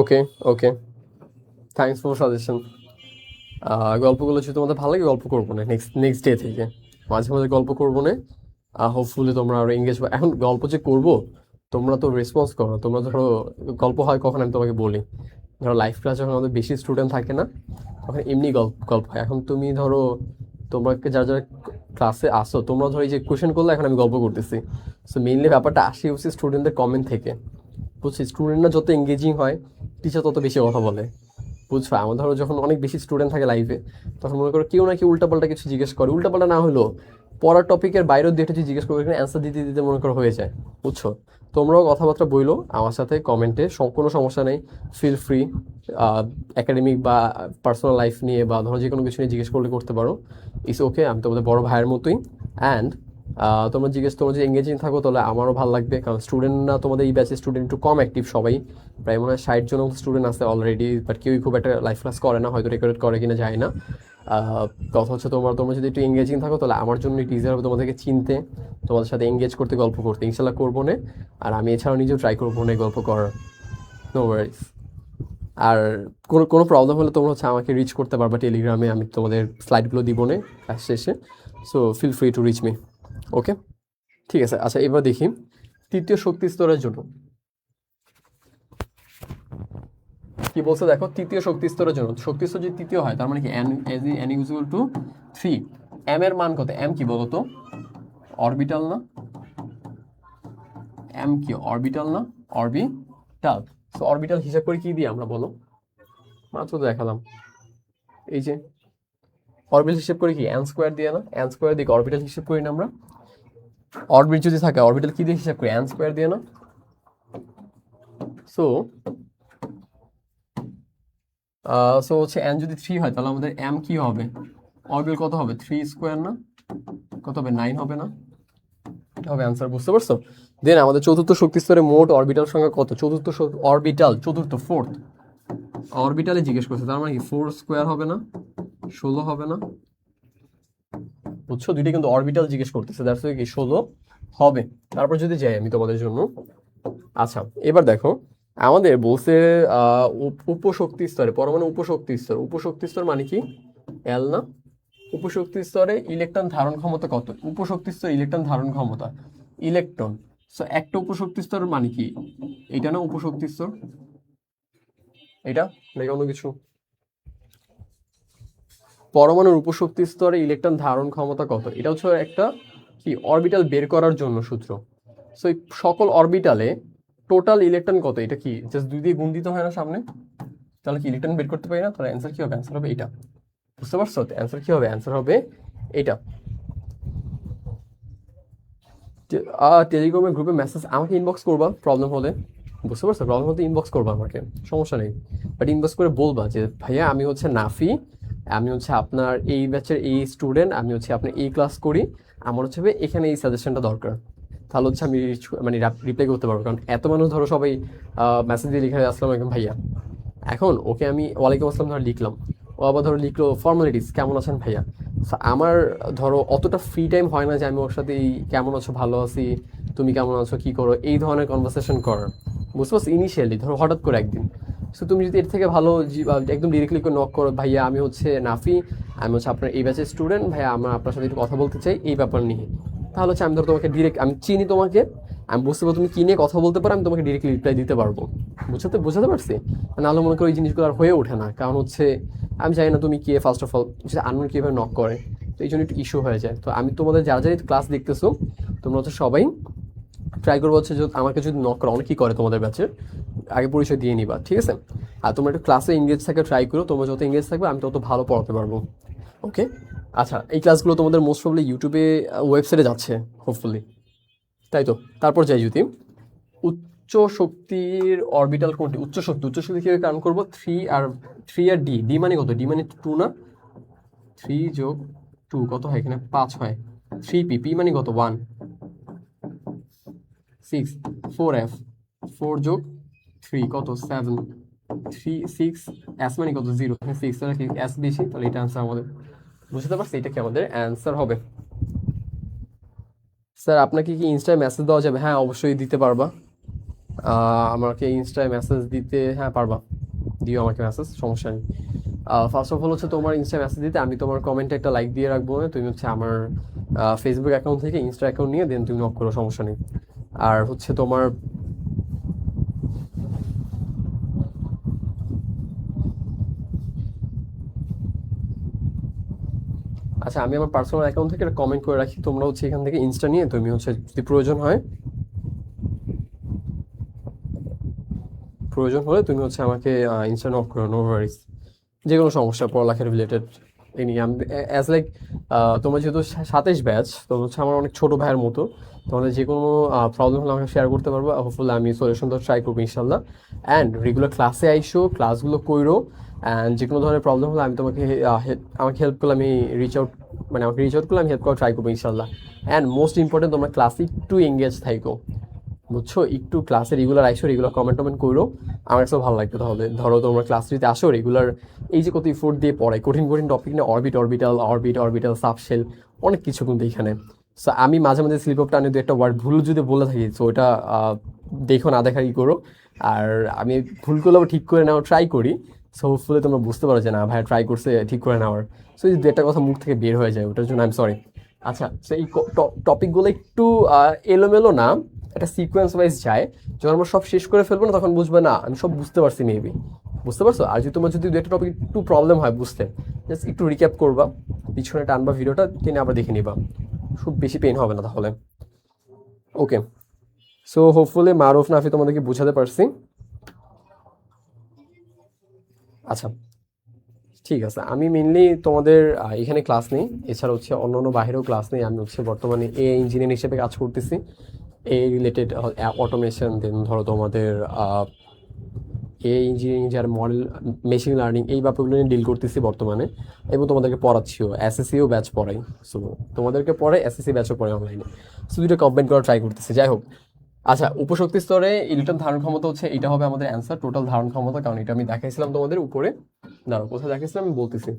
ওকে, ওকে, থ্যাংকস ফর সাজেশন। গল্পগুলো যদি তোমাদের ভালো লাগে, গল্প করবো না নেক্সট নেক্সট ডে থেকে, মাঝে মাঝে গল্প করবো না। হোপফুলি তোমরা আরো এঙ্গেজ। এখন গল্প যে করবো, তোমরা তো রেসপন্স করো। তোমরা ধরো গল্প হয় কখন আমি তোমাকে বলি, ধরো লাইফ ক্লাস যখন আমাদের বেশি স্টুডেন্ট থাকে না, তখন এমনি গল্প গল্প হয়। এখন তুমি ধরো তোমাকে যারা যারা ক্লাসে আসো, তোমরা ধরো এই যে কোয়েশ্চেন করলে, এখন আমি গল্প করতেছি। সো মেইনলি ব্যাপারটা আসি হচ্ছে স্টুডেন্টদের কমেন্ট থেকে, বুঝছি? স্টুডেন্টরা যত এঙ্গেজিং হয়, টিচার তত বেশি কথা বলে, বুঝছো? আমার ধরো যখন অনেক বেশি স্টুডেন্ট থাকে লাইফে, তখন মনে করো কেউ না কেউ উল্টাপাল্টা কিছু জিজ্ঞেস করে, উল্টাপাল্টা না হলেও পড়ার টপিকের বাইরেও দিয়ে কিছু জিজ্ঞেস করবে, এখানে অ্যান্সার দিতে দিতে মনে করো হয়ে যায়, বুঝছো? তোমরাও কথাবার্তা বইলো আমার সাথে কমেন্টে, কোনো সমস্যা নেই, ফিল ফ্রি। একাডেমিক বা পার্সোনাল লাইফ নিয়ে বা ধরো যে কোনো কিছু নিয়ে জিজ্ঞেস করলে করতে পারো, ইটস ওকে। আমি তোমাদের বড় ভাইয়ের মতোই। অ্যান্ড তোমরা যে এঙ্গেজিং থাকো, তাহলে আমারও ভালো লাগবে, কারণ স্টুডেন্টরা তোমাদের এই ব্যাচের স্টুডেন্ট একটু কম অ্যাক্টিভ সবাই, প্রায় মনে হয় 60 জন স্টুডেন্ট আছে অলরেডি, বাট কেউই খুব একটা লাইফ ক্লাস করে না, হয়তো রেকর্ড করে কিনা যায় না। কথা হচ্ছে তোমরা যদি একটু এঙ্গেজিং থাকো, তাহলে আমার জন্য একটু ইজিয়ার হবে তোমাদেরকে চিনতে, তোমাদের সাথে এঙ্গেজ করতে, গল্প করতে। ইনশাল্লাহ করবো না। আর আমি এছাড়াও নিজেও ট্রাই করবো না গল্প করার, নো ওয়ারিস। আর কোনো কোনো প্রবলেম হলে তোমরা হচ্ছে আমাকে রিচ করতে পারবা টেলিগ্রামে, আমি তোমাদের স্লাইডগুলো দিব না ক্লাস শেষে। So feel free to reach me, okay? ঠিক আছে। আচ্ছা, এবার দেখি তৃতীয় শক্তি স্তরের জন্য কি বলছে। দেখো, তৃতীয় শক্তি স্তরের জন্য, শক্তি স্তর যদি তৃতীয় হয়, তার মানে কি n ইকুয়াল টু 3। এম এর মান কত? এম কি বলতো? অরবিটাল না? এম কি অরবিটাল না? অরবিটাল। সো অরবিটাল হিসাব করে কি দিয়ে আমরা, বলো? মাত্র তো দেখালাম, এই যে অরবিটাল হিসাব করে কি এন স্কোয়ার দিয়ে না? এন স্কোয়ার দিয়ে অরবিটাল হিসাব করি না আমরা? অরবিট যদি থাকে, অরবিটাল কি দিয়ে হিসাব করি? এন স্কোয়ার দিয়ে না? সো সো হচ্ছে n যদি 3 হয় তাহলে আমাদের m কি হবে, অরবিটাল কত হবে, 3 স্কোয়ার না, কত হবে, 9 হবে না, এটা হবে অ্যান্সার, বুঝতে পারছো? দেন আমাদের চতুর্থ শক্তি স্তরে মোট অরবিটাল সংখ্যা কত, চতুর্থ অরবিটাল, চতুর্থ ফোর্থ অরবিটালে জিজ্ঞেস করছে, তার মানে কি 4 স্কোয়ার হবে না, 16 হবে না, বুঝছো? দুইটা কিন্তু অরবিটাল জিজ্ঞেস করতেছে, দ্যাটস কি 16 হবে। তারপর যদি যাই আমি তোমাদের জন্য, আচ্ছা এবার দেখো আমাদের বলছে উপশক্তি স্তরে, পরমাণু উপশক্তি স্তর, উপশক্তি স্তর মানে কি, এল না, উপশক্তি স্তরে ইলেকট্রন ধারণ ক্ষমতা কত, উপশক্তি স্তরে ইলেকট্রন ধারণ ক্ষমতা, ইলেকট্রন, সো একটা উপশক্তি স্তর মানে কি, এটা না উপশক্তি স্তর, এটা নাকি অন্য কিছু, পরমাণুর উপশক্তি স্তরে ইলেকট্রন ধারণ ক্ষমতা কত, এটা হচ্ছে একটা কি অরবিটাল বের করার জন্য সূত্র। সো এই সকল অরবিটালে টোটাল ইলেকট্রন কত, এটা কি জাস্ট 2 দিয়ে গুণ দিতে হয় না সামনে, তাহলে কি ইলেকট্রন বের করতে পারি না, তাহলে অ্যান্সার কি হবে, অ্যান্সার হবে এটা, বুঝতে পারছো? অ্যান্সার কি হবে, অ্যান্সার হবে এটা। টেলিগ্রামের গ্রুপে মেসেজ আমাকে ইনবক্স করবা প্রবলেম হলে, বুঝতে পারছো? প্রবলেম হলে ইনবক্স করবা আমাকে, সমস্যা নেই, বাট ইনবক্স করে বলবা যে ভাইয়া আমি হচ্ছে নাফি, আমি হচ্ছে আপনার এই ব্যাচের এই স্টুডেন্ট, আমি হচ্ছে আপনার এই ক্লাস করি, আমার হচ্ছে এখানে এই সাজেশনটা দরকার, তাহলে হচ্ছে আমি মানে রিপ্লাই করতে পারবো। কারণ এত মানুষ ধরো সবাই মেসেজ দিয়ে লিখে আসসালামু আলাইকুম ভাইয়া, এখন ওকে আমি ওয়ালাইকুম আসসালাম ধরো লিখলাম, ও আবার ধরো লিখলো ফর্মালিটিস কেমন আছেন ভাইয়া, So, আমার ধরো অতটা ফ্রি টাইম হয় না যে আমি ওর সাথে এই কেমন আছো, ভালো আছি, তুমি কেমন আছো, কি করো, এই ধরনের কনভারসেশন করার, বুঝতে পারছো? ইনিশিয়ালি ধরো হঠাৎ করে একদিন, সো তুমি যদি এর থেকে ভালো একদম ডিরেক্টলি করে নক করো, ভাইয়া আমি হচ্ছে নাফি, আমি হচ্ছে আপনার এই ব্যাচের স্টুডেন্ট, ভাইয়া আমরা আপনার সাথে একটু কথা বলতে চাই এই ব্যাপার নিয়ে, তাহলে হচ্ছে আমি ধরো তোমাকে ডিরেক্ট, আমি চিনি তোমাকে, আমি বুঝতে পারবো তুমি কি নিয়ে কথা বলতে পারো, আমি তোমাকে ডিরেক্টলি রিপ্লাই দিতে পারবো, বুঝাতে পারছি? নাহলে মনে করো এই জিনিসগুলো আর হয়ে ওঠে না, কারণ হচ্ছে আমি জানি না তুমি কে, ফার্স্ট অফ অল আননোন কীভাবে নক করে, তো এই জন্য একটু ইস্যু হয়ে যায়। তো আমি তোমাদের যারা যারা ক্লাস দেখতেছো তোমরা হচ্ছে সবাই ট্রাই করবো হচ্ছে যে আমাকে যদি নক করো, অনেক কি করে তোমাদের ব্যাচের, আগে পরিচয় দিয়ে নিবা, ঠিক আছে? আর তোমরা একটু ক্লাসে এঙ্গেজ থাকে ট্রাই করো, তোমরা যত এঙ্গেজ থাকবে আমি তত ভালো পড়াতে পারবো, ওকে? আচ্ছা এই ক্লাসগুলো তোমাদের মোস্ট প্রবলি ইউটিউবে ওয়েবসাইটে যাচ্ছে হোপফুলি, তাই তো? তারপর যাই যদি উচ্চ শক্তির অরবিটাল কোনটি, উচ্চ শক্তি কিভাবে কারণ করবো, 3 আর ডি, ডি মানে কত, ডি মানে 2 না, 3 যোগ 2 কত হয়, এখানে 5 হয়, 3 পি, পি মানে কত 1, 6, 4 এফ, 4 যোগ 3 কত 7, 3 6, এস মানে কত 0, এখানে 6 তাহলে কি এস বেশি, তাহলে এটা আনসার আমাদের, বুঝতে পারছি? এটা কি আমাদের অ্যান্সার হবে। স্যার আপনাকে কি ইনস্টায় মেসেজ দেওয়া যাবে? হ্যাঁ অবশ্যই দিতে পারবা, আমাকে ইনস্টায় মেসেজ দিতে, হ্যাঁ পারবা, দিও আমাকে মেসেজ, সমস্যা নেই। ফার্স্ট অফ অল হচ্ছে তোমার ইনস্টায় মেসেজ দিতে আমি তোমার কমেন্টে একটা লাইক দিয়ে রাখবো, তুমি হচ্ছে আমার ফেসবুক অ্যাকাউন্ট থেকে ইনস্টা অ্যাকাউন্ট নিয়ে দেন তুমি নক করো, সমস্যা নেই। আর হচ্ছে তোমার আচ্ছা আমি আমার পার্সোনাল অ্যাকাউন্ট থেকে একটা কমেন্ট করে রাখি, তোমরা হচ্ছে এখান থেকে ইনস্টা নিয়ে তুমি হচ্ছে যদি প্রয়োজন হলে তুমি হচ্ছে আমাকে ইনস্টা নক করো, নো ওয়ারিস, যে কোনো সমস্যা পড়ালেখার রিলেটেড এই নিয়ে আমি অ্যাজ লাইক, তোমরা যেহেতু 27 ব্যাচ, তো হচ্ছে আমার অনেক ছোটো ভাইয়ের মতো, তোমাদের যে কোনো প্রবলেম হলে আমাকে শেয়ার করতে পারবো, হোপফুলি আমি সলিউশন তো ট্রাই করবো ইনশাল্লাহ। অ্যান্ড রেগুলার ক্লাসে আইসো, ক্লাসগুলো কইরো, অ্যান্ড যে কোনো ধরনের প্রবলেম হলে আমি তোমাকে আমাকে হেল্প করলে আমি রিচ আউট, মানে আমাকে রিচ আউট করলে আমি হেল্প করার ট্রাই করবো ইনশাল্লাহ। অ্যান্ড মোস্ট ইম্পর্টেন্ট তোমরা ক্লাসে একটু এঙ্গেজ থাইকো, বুঝছো? একটু ক্লাসে রেগুলার আইসো, রেগুলার কমেন্ট টমেন্ট করো, আমার কাছেও ভালো লাগবে। তাহলে ধরো তোমরা ক্লাস যদি আসো রেগুলার, এই যে কত ইফোর্ট দিয়ে পড়াই, কঠিন কঠিন টপিক না, অরবিটাল সাবশেল, অনেক কিছু কিন্তু এখানে। সো আমি মাঝে মাঝে স্লিপ অফ টানে দু একটা ওয়ার্ড ভুল যদি বলে থাকি, সো ওটা দেখো না দেখা কি করো, আর আমি ভুল করলে আবার ঠিক করে নেওয়ার ট্রাই করি, সো হোপফুলি তোমরা বুঝতে পারো যে না ভাই ট্রাই করছে ঠিক করে নেওয়ার। সো এই দু একটা কথা মুখ থেকে বের হয়ে যায়, ওটার জন্য আই এম সরি। আচ্ছা, সো এই টপিকগুলো একটু এলোমেলো না, একটা সিকোয়েন্স ওয়াইজ যায়, যখন আমরা সব শেষ করে ফেলবো না তখন বুঝবে না আমি সব বুঝতে পারছি মেবি, বুঝতে পারছো? আর যদি তোমার যদি দু একটা টপিক একটু প্রবলেম হয় বুঝতে, জাস্ট একটু রিক্যাপ করবা, পিছনে টানবা ভিডিওটা, টেনে আবার দেখে নিবা, খুব বেশি পেন হবে না তাহলে, ওকে? সো হোপফুলি মারুফ নাফি তোমাদেরকে বুঝাতে পারছি। আচ্ছা ঠিক আছে, আমি মেনলি তোমাদের এখানে ক্লাস নেই, এছাড়া হচ্ছে অন্য অন্য বাইরেও ক্লাস নেই, আমি হচ্ছে বর্তমানে ইঞ্জিনিয়ার হিসেবে কাজ করতেছি, রিলেটেড অটোমেশন, দেন ধরো তোমাদের এআই ইঞ্জিনিয়ারিং যারা মডেল মেশিন লার্নিং এই ব্যাপারগুলো নিয়ে ডিল করতেছি বর্তমানে, এবং তোমাদেরকে পড়াচ্ছিও, এসএসসিও ব্যাচ পড়াই। সো তোমাদেরকে পড়াই, এসএসসি ব্যাচও পড়াই অনলাইনে। সো দুইটা কম্বাইন করা ট্রাই করতেছি। যাই হোক, আচ্ছা, উপশক্তি স্তরে ইলেকট্রন ধারণ ক্ষমতা হচ্ছে, এটা হবে আমাদের অ্যান্সার, টোটাল ধারণ ক্ষমতা, কারণ এটা আমি দেখাইছিলাম তোমাদের উপরে। দাঁড়াও, কোথায় দেখাইছিলাম আমি বলতেছি।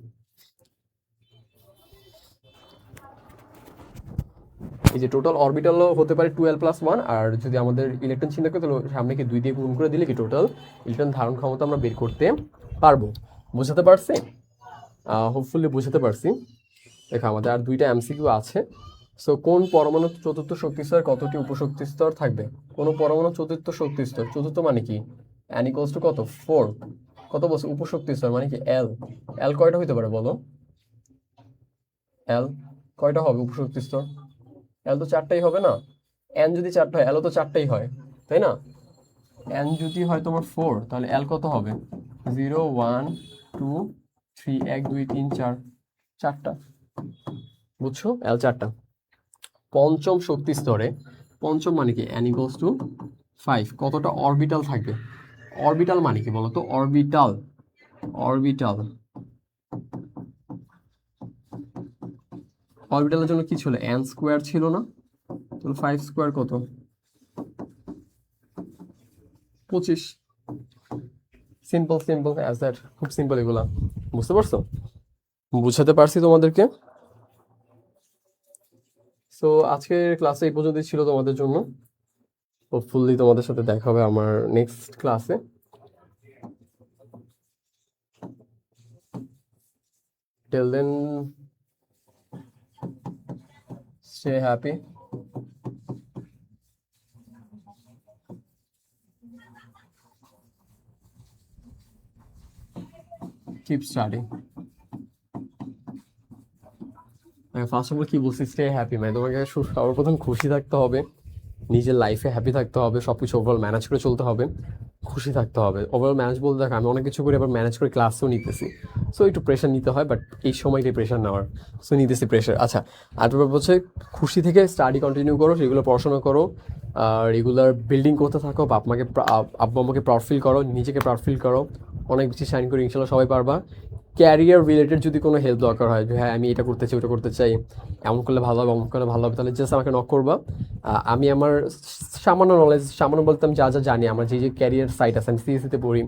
এই যে টোটাল অরবিটালও হতে পারে 12+1, আর যদি আমাদের ইলেকট্রন চিন্তা করি তাহলে সামনে কি 2 দিয়ে গুণ করে দিলে কি টোটাল ইলেকট্রন ধারণ ক্ষমতা আমরা বের করতে পারবো। বুঝাতে পারছি? হোপফুলি বুঝাতে পারছি। দেখো আমাদের আর 2টা এমসিকিউ আছে। সো কোন পরমাণু চতুর্থ শক্তি স্তর কতটি উপশক্তি স্তর থাকবে? কোন পরমাণু চতুর্থ শক্তি স্তর, চতুর্থ মানে কি n = কত 4, কত বলছে উপশক্তি স্তর মানে কি l, l কয়টা হইতে পারে বলো? l কয়টা হবে উপশক্তি স্তর? l তো 4টাই হবে না? n যদি 4টা হয় l তো 4টাই হয়, তাই না? n যদি হয় তোমার 4, তাহলে l কত হবে? 0 1 2 3, 1 2 3 4, 4টা। বুঝছো? l 4টা। পঞ্চম শক্তি স্তরে, পঞ্চম মানে কি n = 5, কতটা অরবিটাল থাকবে? অরবিটাল মানে কি বলতো? অরবিটাল, অরবিটাল, অরবিটালের জন্য কি ছিল? n স্কোয়ার ছিল না? তাহলে 5 স্কোয়ার কত? 25। সিম্পল সিম্পল অ্যাজ দ্যাট, খুব সিম্পল এগুলা। বুঝতে পারছো? বুঝাতে পারছি তোমাদেরকে? সো আজকের ক্লাসে এই পর্যন্তই ছিল তোমাদের জন্য। হোপফুলি তোমাদের সাথে দেখা হবে আমার নেক্সট ক্লাসে। Till then, stay happy. Keep studying. First of all কি বলছি? Stay happy. মানে তোমাকে সর্বপ্রথম খুশি থাকতে হবে, নিজের লাইফে হ্যাপি থাকতে হবে, সব কিছু ওভারঅল ম্যানেজ করে চলতে হবে, খুশি থাকতে হবে। ওভারঅল ম্যানেজ বলতে দেখো আমি অনেক কিছু করে আবার ম্যানেজ করে ক্লাসও নিতেছি, সো একটু প্রেশার নিতে হয়, বাট এই সময়টাই প্রেশার নেওয়ার, সো নিতেছি প্রেশার। আচ্ছা, আর ব্যাপার হচ্ছে খুশি থেকে স্টাডি কন্টিনিউ করো, রেগুলার পড়াশোনা করো, রেগুলার বিল্ডিং করতে থাকো, আব্বু আমাকে প্রাউড ফিল করো, নিজেকে প্রাউড ফিল করো, অনেক বেশি শাইন করে, ইনশাল্লাহ সবাই পারবা। ক্যারিয়ার রিলেটেড যদি কোনো হেল্প দরকার হয়, যে হ্যাঁ আমি এটা করতে চাই, ওটা করতে চাই, এমন করলে ভালো হবে, অমন করলে ভালো হবে, তাহলে জাস্ট আমাকে নক করবা। আমি আমার সামান্য নলেজ, সামান্য বলতে আমি যা যা জানি, আমার যে যে ক্যারিয়ার সাইট আছে, আমি সিএসসিতে পড়ি,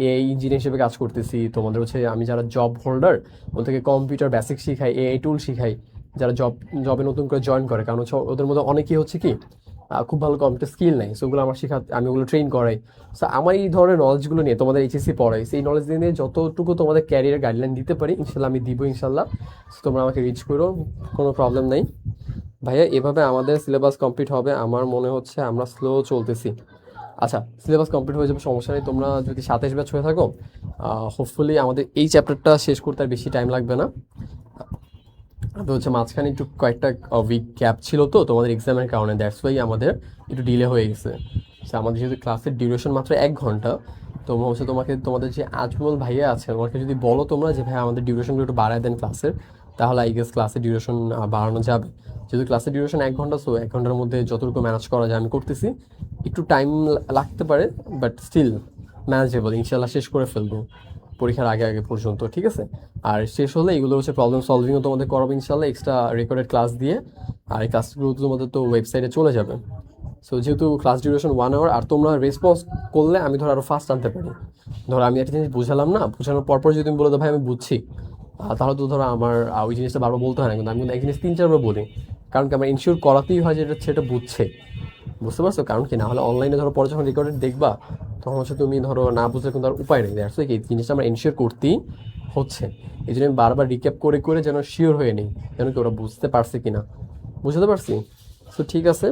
এআই ইঞ্জিনিয়ার হিসেবে কাজ করতেছি। তোমাদের হচ্ছে আমি যারা জব হোল্ডার ওদেরকে কম্পিউটার বেসিক শিখাই, এআই টুল শিখাই, যারা জবে নতুন করে জয়েন করে, কারণ হচ্ছে ওদের মধ্যে অনেকেই হচ্ছে কি খুব ভালো কম্পিউটার স্কিল নেই, সো ওগুলো আমার আমি ওগুলো ট্রেন করাই। সো আমার এই ধরনের নলেজগুলো নিয়ে তোমাদের এইচএসসি পড়াই, সেই নলেজ নিয়ে যতটুকু তোমাদের ক্যারিয়ার গাইডলাইন দিতে পারি ইনশাল্লাহ আমি দিব, ইনশাল্লাহ। সো তোমরা আমাকে রিচ করো, কোনো প্রবলেম নেই ভাইয়া। এভাবে আমাদের সিলেবাস কমপ্লিট হবে। আমার মনে হচ্ছে আমরা স্লো চলতেছি। আচ্ছা, সিলেবাস কমপ্লিট হয়ে যাবে, সমস্যা নেই। তোমরা যদি 27 ব্যাচ হয়ে থাকো, হোপফুলি আমাদের এই চ্যাপ্টারটা শেষ করতে আর বেশি টাইম লাগবে না। তো হচ্ছে মাঝখানে একটু কয়েকটা উইক গ্যাপ ছিল তো তোমাদের এক্সামের কারণে, দ্যাটস ওয়াই আমাদের একটু ডিলে হয়ে গেছে। সো আমাদের যেহেতু ক্লাসের ডিউরেশন মাত্র 1 ঘন্টা, তো হচ্ছে তোমাদের যে আজমল ভাইয়া আছে ওনাকে যদি বলো তোমরা যে ভাই আমাদের ডিউরেশনগুলো একটু বাড়ায় দেন ক্লাসের, তাহলে আই গেস ক্লাসের ডিউরেশন বাড়ানো যাবে। যেহেতু ক্লাসের ডিউরেশন 1 ঘন্টা, সো 1 ঘন্টার মধ্যে যতটুকু ম্যানেজ করা যায় আমি করতেছি। একটু টাইম লাগতে পারে, বাট স্টিল ম্যানেজেবল, ইনশাল্লাহ শেষ করে ফেলবো পরীক্ষার আগে আগে পর্যন্ত, ঠিক আছে? আর শেষ হলে এগুলো হচ্ছে প্রবলেম সলভিংও তোমাদের করাবো ইনশাল্লাহ, এক্সট্রা রেকর্ডেড ক্লাস দিয়ে। আর এই ক্লাসগুলো তোমাদের তো ওয়েবসাইটে চলে যাবে। সো যেহেতু ক্লাস ডিউরেশন 1 আওয়ার, আর তোমরা রেসপন্স করলে আমি ধরো আরও ফাস্ট আনতে পারি। ধরো আমি একটা জিনিস বুঝালাম না, বোঝানোর পরপর যদি তুমি বলে দাও ভাই আমি বুঝছি, তাহলে তো ধরো আমার ওই জিনিসটা বারবার বলতে হয় না, কিন্তু আমি কিন্তু এক জিনিস 3-4বার বলি, কারণ কি আমার ইনশিওর করাতেই হয় যে সেটা বুঝছে। বুঝতে পারছো? কারণ কি না হলে অনলাইনে ধরো পরে যখন রেকর্ডেড দেখবা তখন হচ্ছে তুমি ধরো না বুঝলে কিন্তু আর উপায় নেই। দ্যাটস ওয়াই এই জিনিসটা আমরা এনশিওর করতেই হচ্ছে। এই জন্য আমি বারবার রিক্যাপ করে করে যেন শিওর হয়ে নিই, যেন কি ওরা বুঝতে পারছে কিনা। বুঝতে পারছি? সো ঠিক আছে,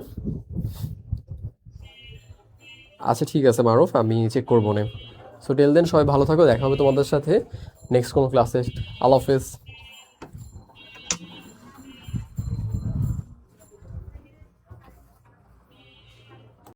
আচ্ছা ঠিক আছে মারুফ, আমি চেক করবো না। সো টেল দেন সবাই ভালো থাকো, দেখা হবে তোমাদের সাথে নেক্সট কোনো ক্লাসে। আল্লাহ হাফেজ।